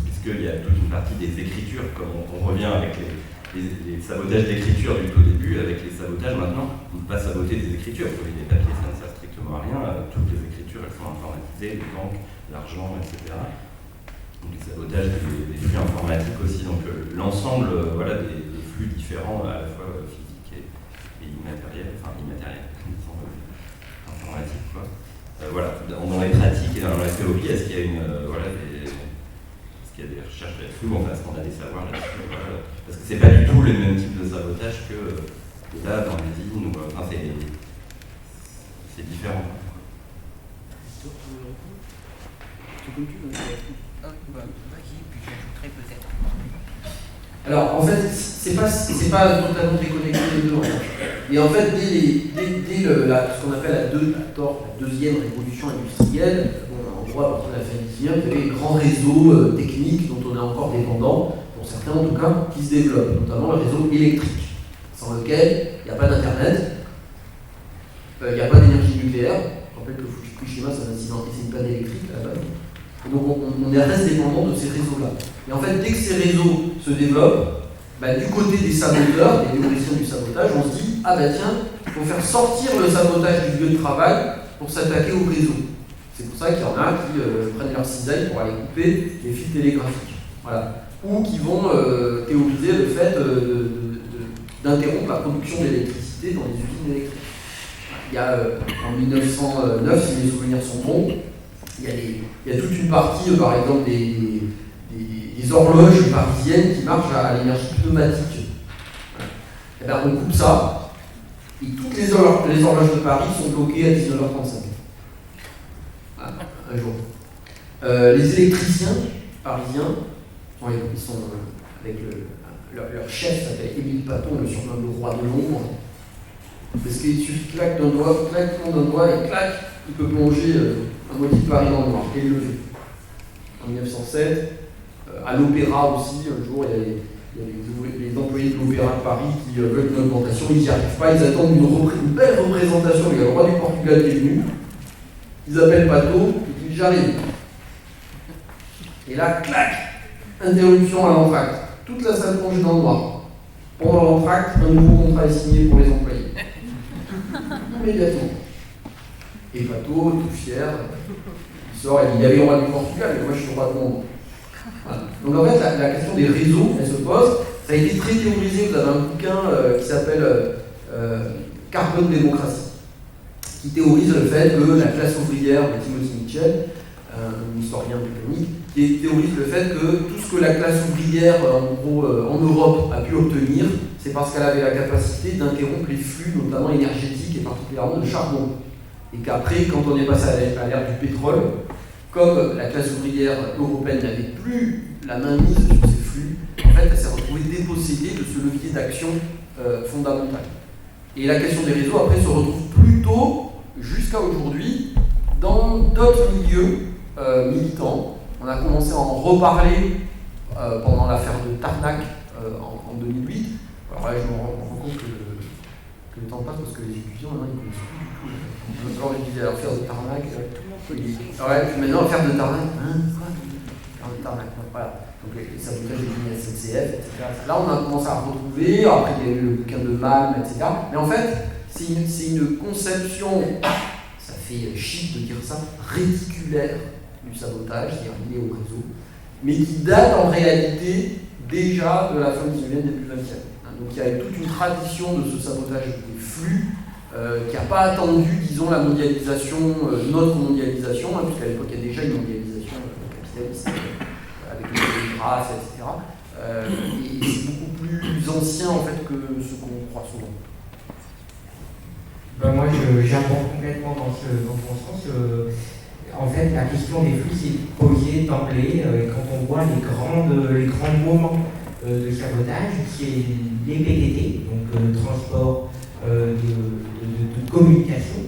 puisqu'il y a toute une partie des écritures, comme on revient avec les sabotages d'écriture du tout début, avec les sabotages maintenant, on ne peut pas saboter des écritures, voler des papiers, ça ne sert strictement à rien, toutes les écritures elles sont informatisées, les banques, l'argent, etc. Donc les sabotages des flux informatiques aussi, donc l'ensemble des flux différents à la fois physiques et immatériels, informatiques quoi. Dans les pratiques et dans la théorie, est-ce qu'il y a des recherches flou, enfin, est-ce qu'on a des savoirs là-dessus, voilà. Parce que c'est pas du tout le même type de sabotage que là, dans l'usine, ou enfin, c'est différent. Alors, en fait, c'est pas totalement déconnecté les deux. En fait. Et en fait, dès ce qu'on appelle la deuxième révolution industrielle, on voit à partir de la fin du 19e, il y avait des grands réseaux techniques dont on est encore dépendant, pour certains en tout cas, qui se développent, notamment le réseau électrique, sans lequel il n'y a pas d'internet, il n'y a pas d'énergie nucléaire. Je rappelle que Fukushima, c'est un incident, c'est une panne électrique à la base. Donc on reste dépendant de ces réseaux-là. Et en fait, dès que ces réseaux se développent, du côté des saboteurs, des théoriciens du sabotage, on se dit, ah tiens, il faut faire sortir le sabotage du lieu de travail pour s'attaquer au réseau. C'est pour ça qu'il y en a qui prennent leur cisaille pour aller couper les fils télégraphiques. Voilà. Ou qui vont théoriser le fait d'interrompre la production d'électricité dans les usines électriques. Il y a en 1909, si mes souvenirs sont bons, il y a toute une partie, par exemple, des horloges parisiennes qui marchent à l'énergie pneumatique. Et bien, on coupe ça, et toutes les horloges de Paris sont bloquées à 19h35. Un jour. Les électriciens parisiens, ils sont avec leur chef, s'appelle Émile Paton, le surnom le roi de l'ombre. Parce qu'il suffit de claque d'un doigt, et clac, il peut plonger un maudit Paris dans le noir, et le fait. En 1907, à l'Opéra aussi, un jour, il y a les employés de l'Opéra de Paris qui veulent une augmentation, ils n'y arrivent pas, ils attendent une belle représentation, il y a le roi du Portugal qui est venu, ils appellent Pato, ils disent j'arrive. Et là, clac, interruption à l'entracte, toute la salle plonge dans le noir. Pendant l'entracte, un nouveau contrat est signé pour les employés. Immédiatement. Et Pato, tout fier, il sort et il dit il y avait le roi du Portugal, mais moi je suis le roi de monde. Voilà. Donc en fait, la question des réseaux, elle se pose. Ça a été très théorisé. Vous avez un bouquin qui s'appelle Carbone démocratie, qui théorise le fait que la classe ouvrière de Timothy Mitchell, un historien britannique, qui théorise le fait que tout ce que la classe ouvrière, en Europe, a pu obtenir, c'est parce qu'elle avait la capacité d'interrompre les flux, notamment énergétiques et particulièrement de charbon. Et qu'après, quand on est passé à l'ère du pétrole, comme la classe ouvrière européenne n'avait plus la main mise sur ces flux, en fait, elle s'est retrouvée dépossédée de ce levier d'action fondamental. Et la question des réseaux, après, se retrouve plutôt, jusqu'à aujourd'hui, dans d'autres milieux militants. On a commencé à en reparler pendant l'affaire de Tarnac en 2008. Alors là, je me rends compte que le temps passe parce que les étudiants, maintenant, ils ne connaissent plus du tout. On peut toujours utiliser l'affaire de Tarnac. Maintenant, l'affaire de Tarnac. Quoi l'affaire de Tarnac, voilà. Donc les sabotages des lignes SNCF, etc. Là, on a commencé à retrouver. Après, il y a eu le bouquin de Malm, etc. Mais en fait, c'est une conception, ça fait chic de dire ça, réticulaire du sabotage, c'est-à-dire lié au réseau, mais qui date en réalité déjà de la fin du 19e, début du 20e. Donc il y a toute une tradition de ce sabotage des flux qui n'a pas attendu, disons, la mondialisation, notre mondialisation, puisqu'à l'époque il y a déjà une mondialisation capitaliste, avec les télégraphes, etc. Et c'est beaucoup plus ancien en fait que ce qu'on croit souvent. Moi j'aborde complètement dans ton sens. En fait, la question des flux s'est posée d'emblée quand on voit les grands moments de sabotage, c'est les PTT, donc transport de communication,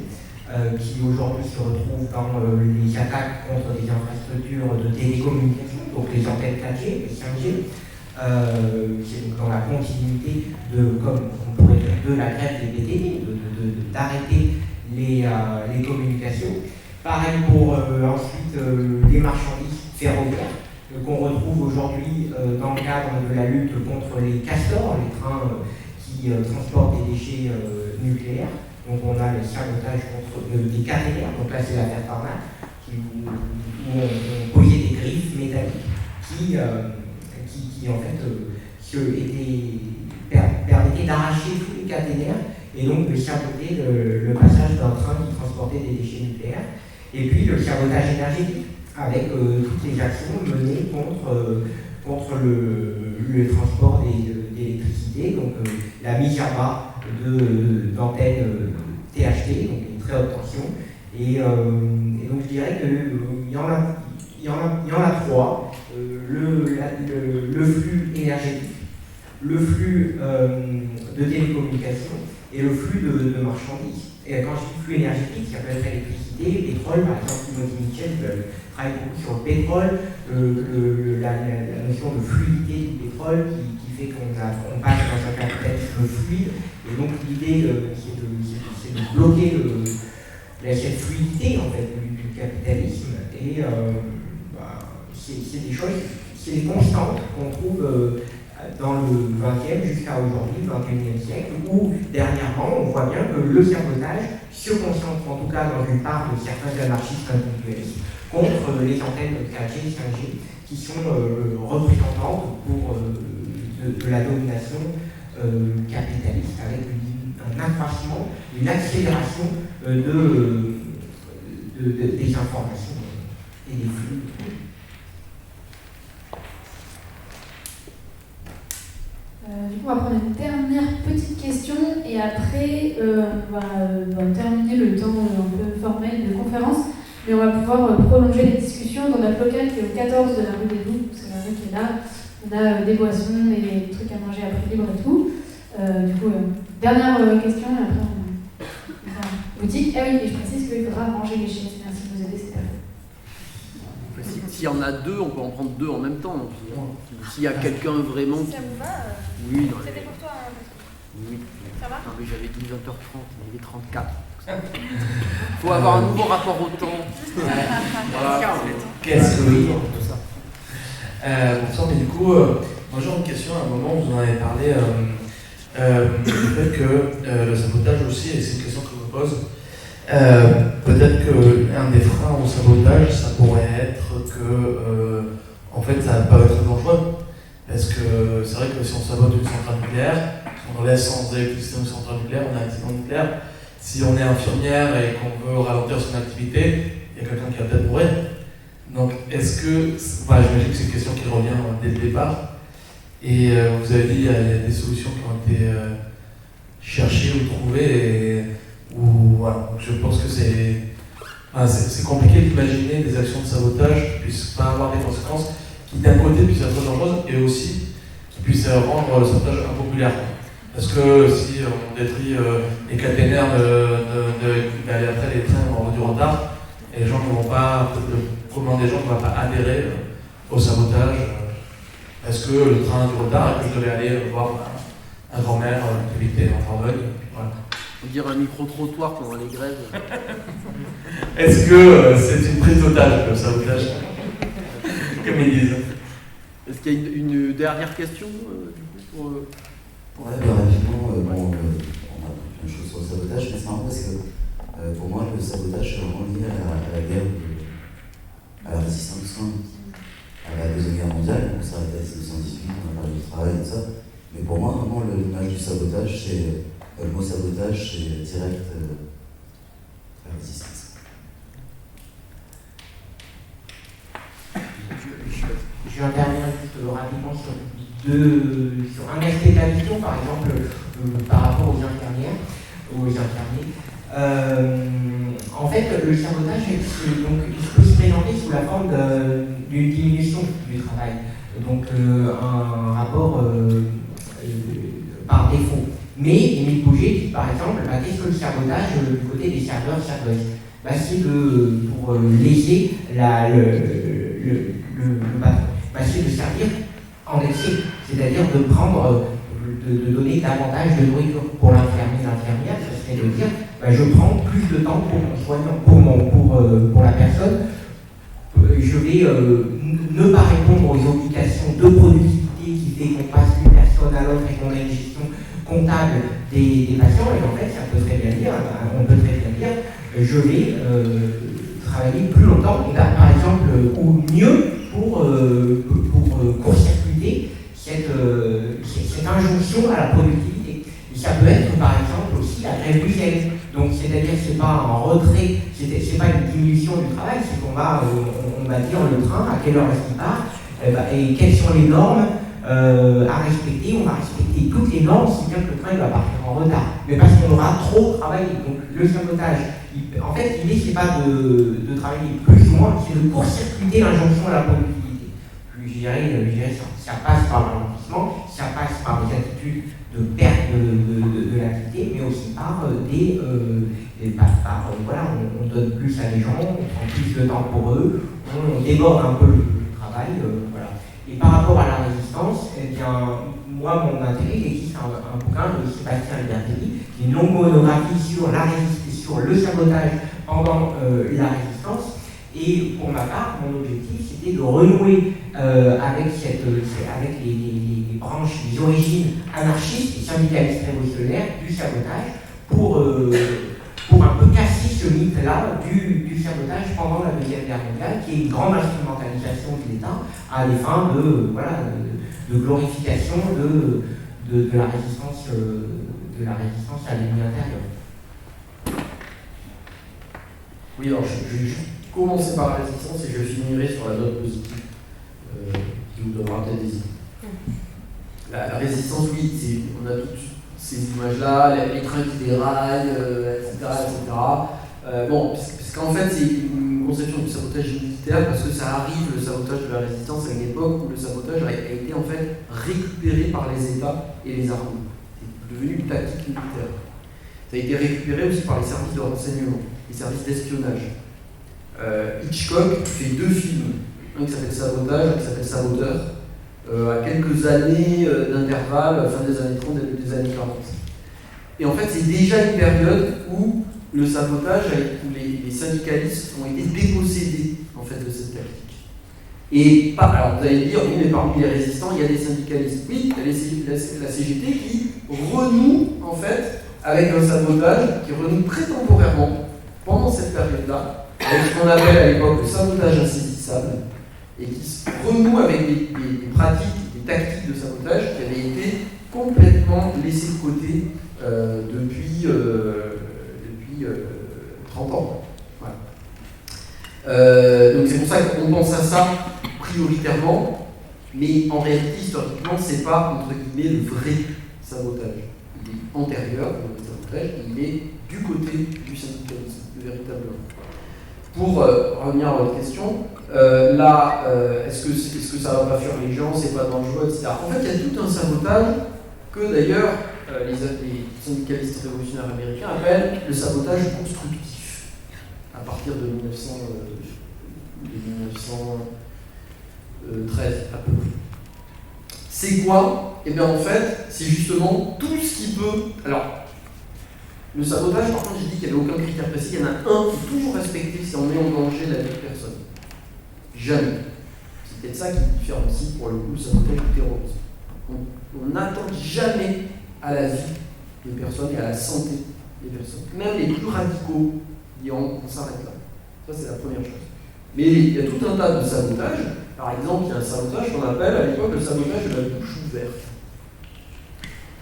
qui aujourd'hui se retrouvent dans les attaques contre des infrastructures de télécommunication, donc les antennes 4G, 5G, qui est donc dans la continuité comme on pourrait dire, de la grève des PTT, d'arrêter les communications. Pareil pour ensuite les marchandises ferroviaires qu'on retrouve aujourd'hui dans le cadre de la lutte contre les castors, les trains qui transportent des déchets nucléaires. Donc on a le sabotage contre des caténaires, donc là c'est l'affaire Tarnac, où on posait des griffes métalliques qui en fait permettaient d'arracher tous les caténaires et donc de saboter le passage d'un train qui transportait des déchets nucléaires. Et puis le sabotage énergétique, avec toutes les actions menées contre contre le transport d'électricité, donc la mise à bas d'antennes THT, donc une très haute tension. Et donc je dirais qu'il y en a trois. Le flux énergétique, le flux de télécommunications et le flux de marchandises. Et quand je dis flux énergétique, ça peut être électricité, pétrole, par exemple, Timothy Mitchell travaille beaucoup sur le pétrole, la notion de fluidité du pétrole qui fait qu'on passe dans un capitalisme fluide. Et donc l'idée, c'est de bloquer cette fluidité en fait, du capitalisme. Et c'est des choses, c'est des constantes qu'on trouve dans le 20e jusqu'à aujourd'hui, le 21e siècle, où dernièrement on voit bien que le sabotage se concentre en tout cas dans une part de certains anarchistes individualistes contre les antennes 4G, 5G qui sont représentantes de la domination capitaliste avec un accroissement, une accélération des informations et des flux. Du coup, on va prendre une dernière petite question et après, on va terminer le temps un peu formel de conférence, mais on va pouvoir prolonger les discussions dans notre local qui est au 14 de la rue des Loups, c'est la rue qui est là. On a des boissons, des trucs à manger à prix libre et tout. Du coup, dernière question et après on va boutique. Ah oui, et je précise qu'il faudra ranger les chaises. Merci de nous aider, c'est parfait. S'il y en a deux, on peut en prendre deux en même temps. S'il y a quelqu'un vraiment qui... Ça vous va Oui, c'était pour toi. Oui. Ça va? Non, mais j'avais dit 20h30, mais il est 34. Il faut avoir un nouveau rapport au temps. Voilà. Qu'est-ce que oui tout ça. Bonsoir, mais du coup, moi j'ai une question. À un moment, vous en avez parlé du fait que le sabotage aussi, et c'est une question que je me pose, peut-être qu'un des freins au sabotage, ça pourrait être que, en fait, ça va pas être dangereux. Parce que c'est vrai que si on sabote une centrale nucléaire, si on laisse sans électricité une centrale nucléaire, on a un accident nucléaire. Si on est infirmière et qu'on veut ralentir son activité, il y a quelqu'un qui va peut-être mourir. Donc, est-ce que, j'imagine que c'est une question qui revient dès le départ. Et vous avez dit qu'il y a des solutions qui ont été cherchées ou trouvées. Voilà. Donc, je pense que c'est compliqué d'imaginer des actions de sabotage qui ne puissent pas avoir des conséquences, qui d'un côté puissent être dangereuses et aussi qui puissent rendre le sabotage impopulaire. Parce que si on détruit les caténaires après les trains vont avoir du retard, et les gens ne vont pas, le commun des gens ne va pas adhérer au sabotage parce que le train a du retard et que je devais aller voir un grand-mère qui habitait en Dordogne. Voilà. On dirait un micro-trottoir pendant les grèves. Est-ce que c'est une prise d'otage, le sabotage, comme ils disent? Est-ce qu'il y a une dernière question du coup, pour... Ouais, rapidement, on a plein de choses sur le sabotage, mais c'est marrant parce que pour moi, le sabotage est vraiment lié à la guerre, à la résistance, à la Deuxième Guerre mondiale. Donc ça a été 1918, on a parlé du travail et tout ça. Mais pour moi, vraiment, l'image du sabotage, c'est le mot sabotage, c'est direct la résistance. Je vais intervenir juste rapidement sur un aspect de la question, par exemple, par rapport aux infirmières, aux infirmiers. En fait, le sabotage, il peut se présenter sous la forme d'une diminution du travail, donc un rapport par défaut. Mais Émile Pouget dit par exemple, qu'est-ce que le sabotage du côté des serveurs serveuses? C'est pour laisser le patron. C'est de servir en excès, c'est-à-dire de prendre, de donner davantage de nourriture pour l'infirmière, ça serait de dire je prends plus de temps pour mon soignant, pour la personne, je vais ne pas répondre aux obligations de productivité qui fait qu'on passe d'une personne à l'autre et qu'on a une gestion comptable des patients, et en fait ça peut très bien dire, on peut très bien dire je vais travailler plus longtemps, par exemple, ou mieux pour court-circuiter cette injonction à la productivité. Et ça peut être par exemple aussi la grève du zèle. Donc c'est-à-dire que c'est pas un retrait, c'est pas une diminution du travail, c'est qu'on va dire le train, à quelle heure est-ce qu'il part, Et quelles sont les normes à respecter? On va respecter toutes les normes, si bien que le train va partir en retard. Mais parce qu'on aura trop travaillé. Donc le sabotage, en fait, l'idée, c'est pas de travailler plus ou moins, c'est de court-circuiter l'injonction à la productivité. Je dirais ça passe par l'enrichissement, ça passe par des attitudes de perte de l'activité, mais aussi par voilà, on donne plus à les gens, on prend plus de temps pour eux, on déborde un peu le travail, voilà. Et par rapport à la résistance, eh bien, moi, mon intérêt, il existe un bouquin de Sébastien Libertelli, qui est une longue monographie sur le sabotage pendant la résistance. Et pour ma part, mon objectif, c'était de renouer avec les branches, les origines anarchistes et syndicalistes révolutionnaires du sabotage pour un peu casser ce mythe-là du sabotage pendant la Deuxième Guerre mondiale, qui est une grande instrumentalisation de l'État à des fins de glorification de la résistance à l'ennemi intérieur. Oui, alors je vais juste commencer par la résistance et je finirai sur la note positive qui vous donnera peut-être des idées. La résistance, oui, on a toutes ces images-là, les trains qui déraillent, etc. Parce qu'en fait, c'est une conception du sabotage militaire parce que ça arrive, le sabotage de la résistance, à une époque où le sabotage a été en fait récupéré par les États et les armées. C'est devenu une tactique militaire. Ça a été récupéré aussi par les services de renseignement, les services d'espionnage. Hitchcock fait 2 films, un qui s'appelle Sabotage, un qui s'appelle Saboteur, à quelques années d'intervalle, fin des années 30, début des années 40. Et en fait, c'est déjà une période où le sabotage, où les syndicalistes ont été dépossédés en fait, de cette tactique. Et alors vous allez dire, oui, mais parmi les résistants, il y a des syndicalistes. Oui, il y a la CGT qui renoue en fait avec un sabotage qui renoue très temporairement pendant cette période-là, avec ce qu'on appelle à l'époque le sabotage insaisissable, et qui se renoue avec des pratiques, des tactiques de sabotage qui avaient été complètement laissées de côté depuis 30 ans. Voilà. Donc c'est pour ça qu'on pense à ça prioritairement, mais en réalité, historiquement, c'est pas, entre guillemets, le vrai sabotage. Il est antérieur au sabotage, il est du côté du syndicalisme, véritablement. Pour revenir à votre question, est-ce que ça va pas faire les gens, c'est pas dangereux, etc. En fait, il y a tout un sabotage que d'ailleurs les syndicalistes révolutionnaires américains appellent le sabotage constructif, à partir de 1913 à peu près. C'est quoi? Eh bien en fait, c'est justement tout ce qui peut... Alors, le sabotage, par contre, j'ai dit qu'il n'y avait aucun critère précis. Il y en a un qu'il faut toujours respecter si on met en danger la vie de personne. Jamais. C'est peut-être ça qui différencie pour le coup le sabotage du terrorisme. On n'attente jamais à la vie des personnes et à la santé des personnes. Même les plus radicaux diront qu'on s'arrête là. Ça, c'est la première chose. Mais il y a tout un tas de sabotages. Par exemple, il y a un sabotage qu'on appelle à l'époque le sabotage de la bouche ouverte,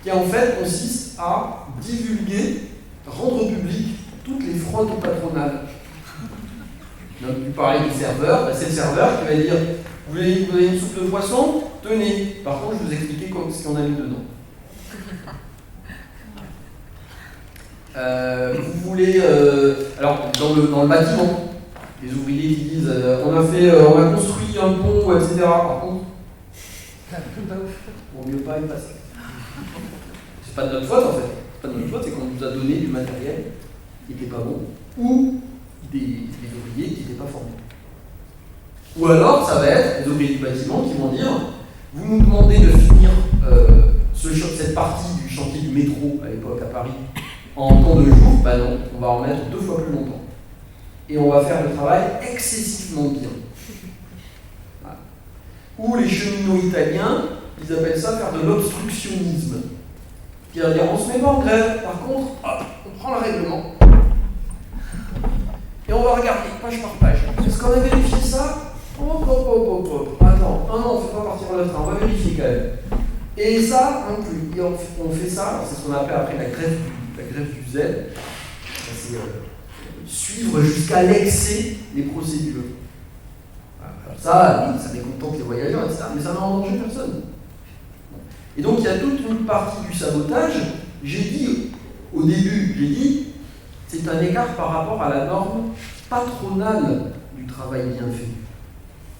qui en fait consiste à divulguer, rendre public toutes les fraudes patronales. Donc, vous parlez du serveur, c'est le serveur qui va dire vous voulez une soupe de poisson? Tenez. Par contre, je vais vous expliquer ce qu'on a mis dedans. Vous voulez. Alors, dans le bâtiment, les ouvriers qui disent on a construit un pont, etc. Par contre, vaut mieux pas y passer. C'est pas de notre faute en fait. C'est pas de notre faute, c'est qu'on nous a donné du matériel qui n'était pas bon ou des ouvriers qui n'étaient pas formés. Ou alors, ça va être les ouvriers du bâtiment qui vont dire vous nous demandez de finir cette partie du chantier du métro à l'époque à Paris en temps de jour, bah non, on va en mettre 2 fois plus longtemps. Et on va faire le travail excessivement bien. Voilà. Ou les cheminots italiens, ils appellent ça faire de l'obstructionnisme. C'est-à-dire, on se met pas en grève, par contre, hop, on prend le règlement. Et on va regarder, page par page. Est-ce qu'on a vérifié ça? Hop. Attends, non, on ne fait pas partir le train, on va vérifier quand même. Et ça, non plus. Et on fait ça, c'est ce qu'on appelle après la grève du zèle. C'est suivre jusqu'à l'excès les procédures. Voilà. Alors Ça mécontente les voyageurs, etc. Mais ça n'a en danger personne. Et donc il y a toute une partie du sabotage. J'ai dit, au début, c'est un écart par rapport à la norme patronale du travail bien fait.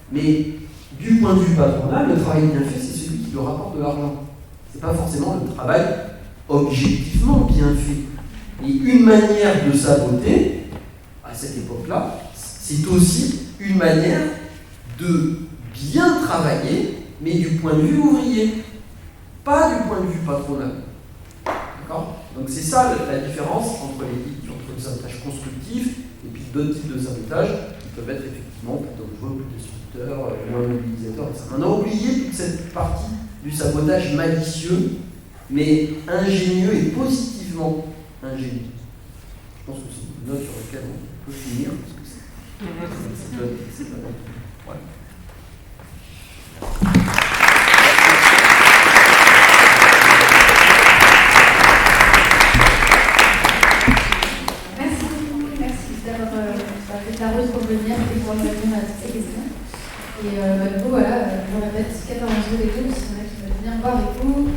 Mais du point de vue patronal, le travail bien fait, c'est celui qui lui rapporte de l'argent. C'est pas forcément le travail objectivement bien fait. Et une manière de saboter, à cette époque-là, c'est aussi une manière de bien travailler, mais du point de vue ouvrier, pas du point de vue patronal. D'accord ? Donc c'est ça la différence entre le sabotage constructif et puis d'autres types de sabotage qui peuvent être effectivement plus dangereux, plus destructeurs, moins mobilisateurs, etc. On a oublié toute cette partie du sabotage malicieux, mais ingénieux et positivement ingénieux. Je pense que c'est une note sur laquelle on peut finir, parce que c'est pas mal. Ouais. Merci beaucoup, merci d'avoir fait la route pour venir et pour me répondre à toutes ces questions. Et du coup, voilà, je répète, 14 rue des Douces, il y en a qui veulent venir voir avec vous.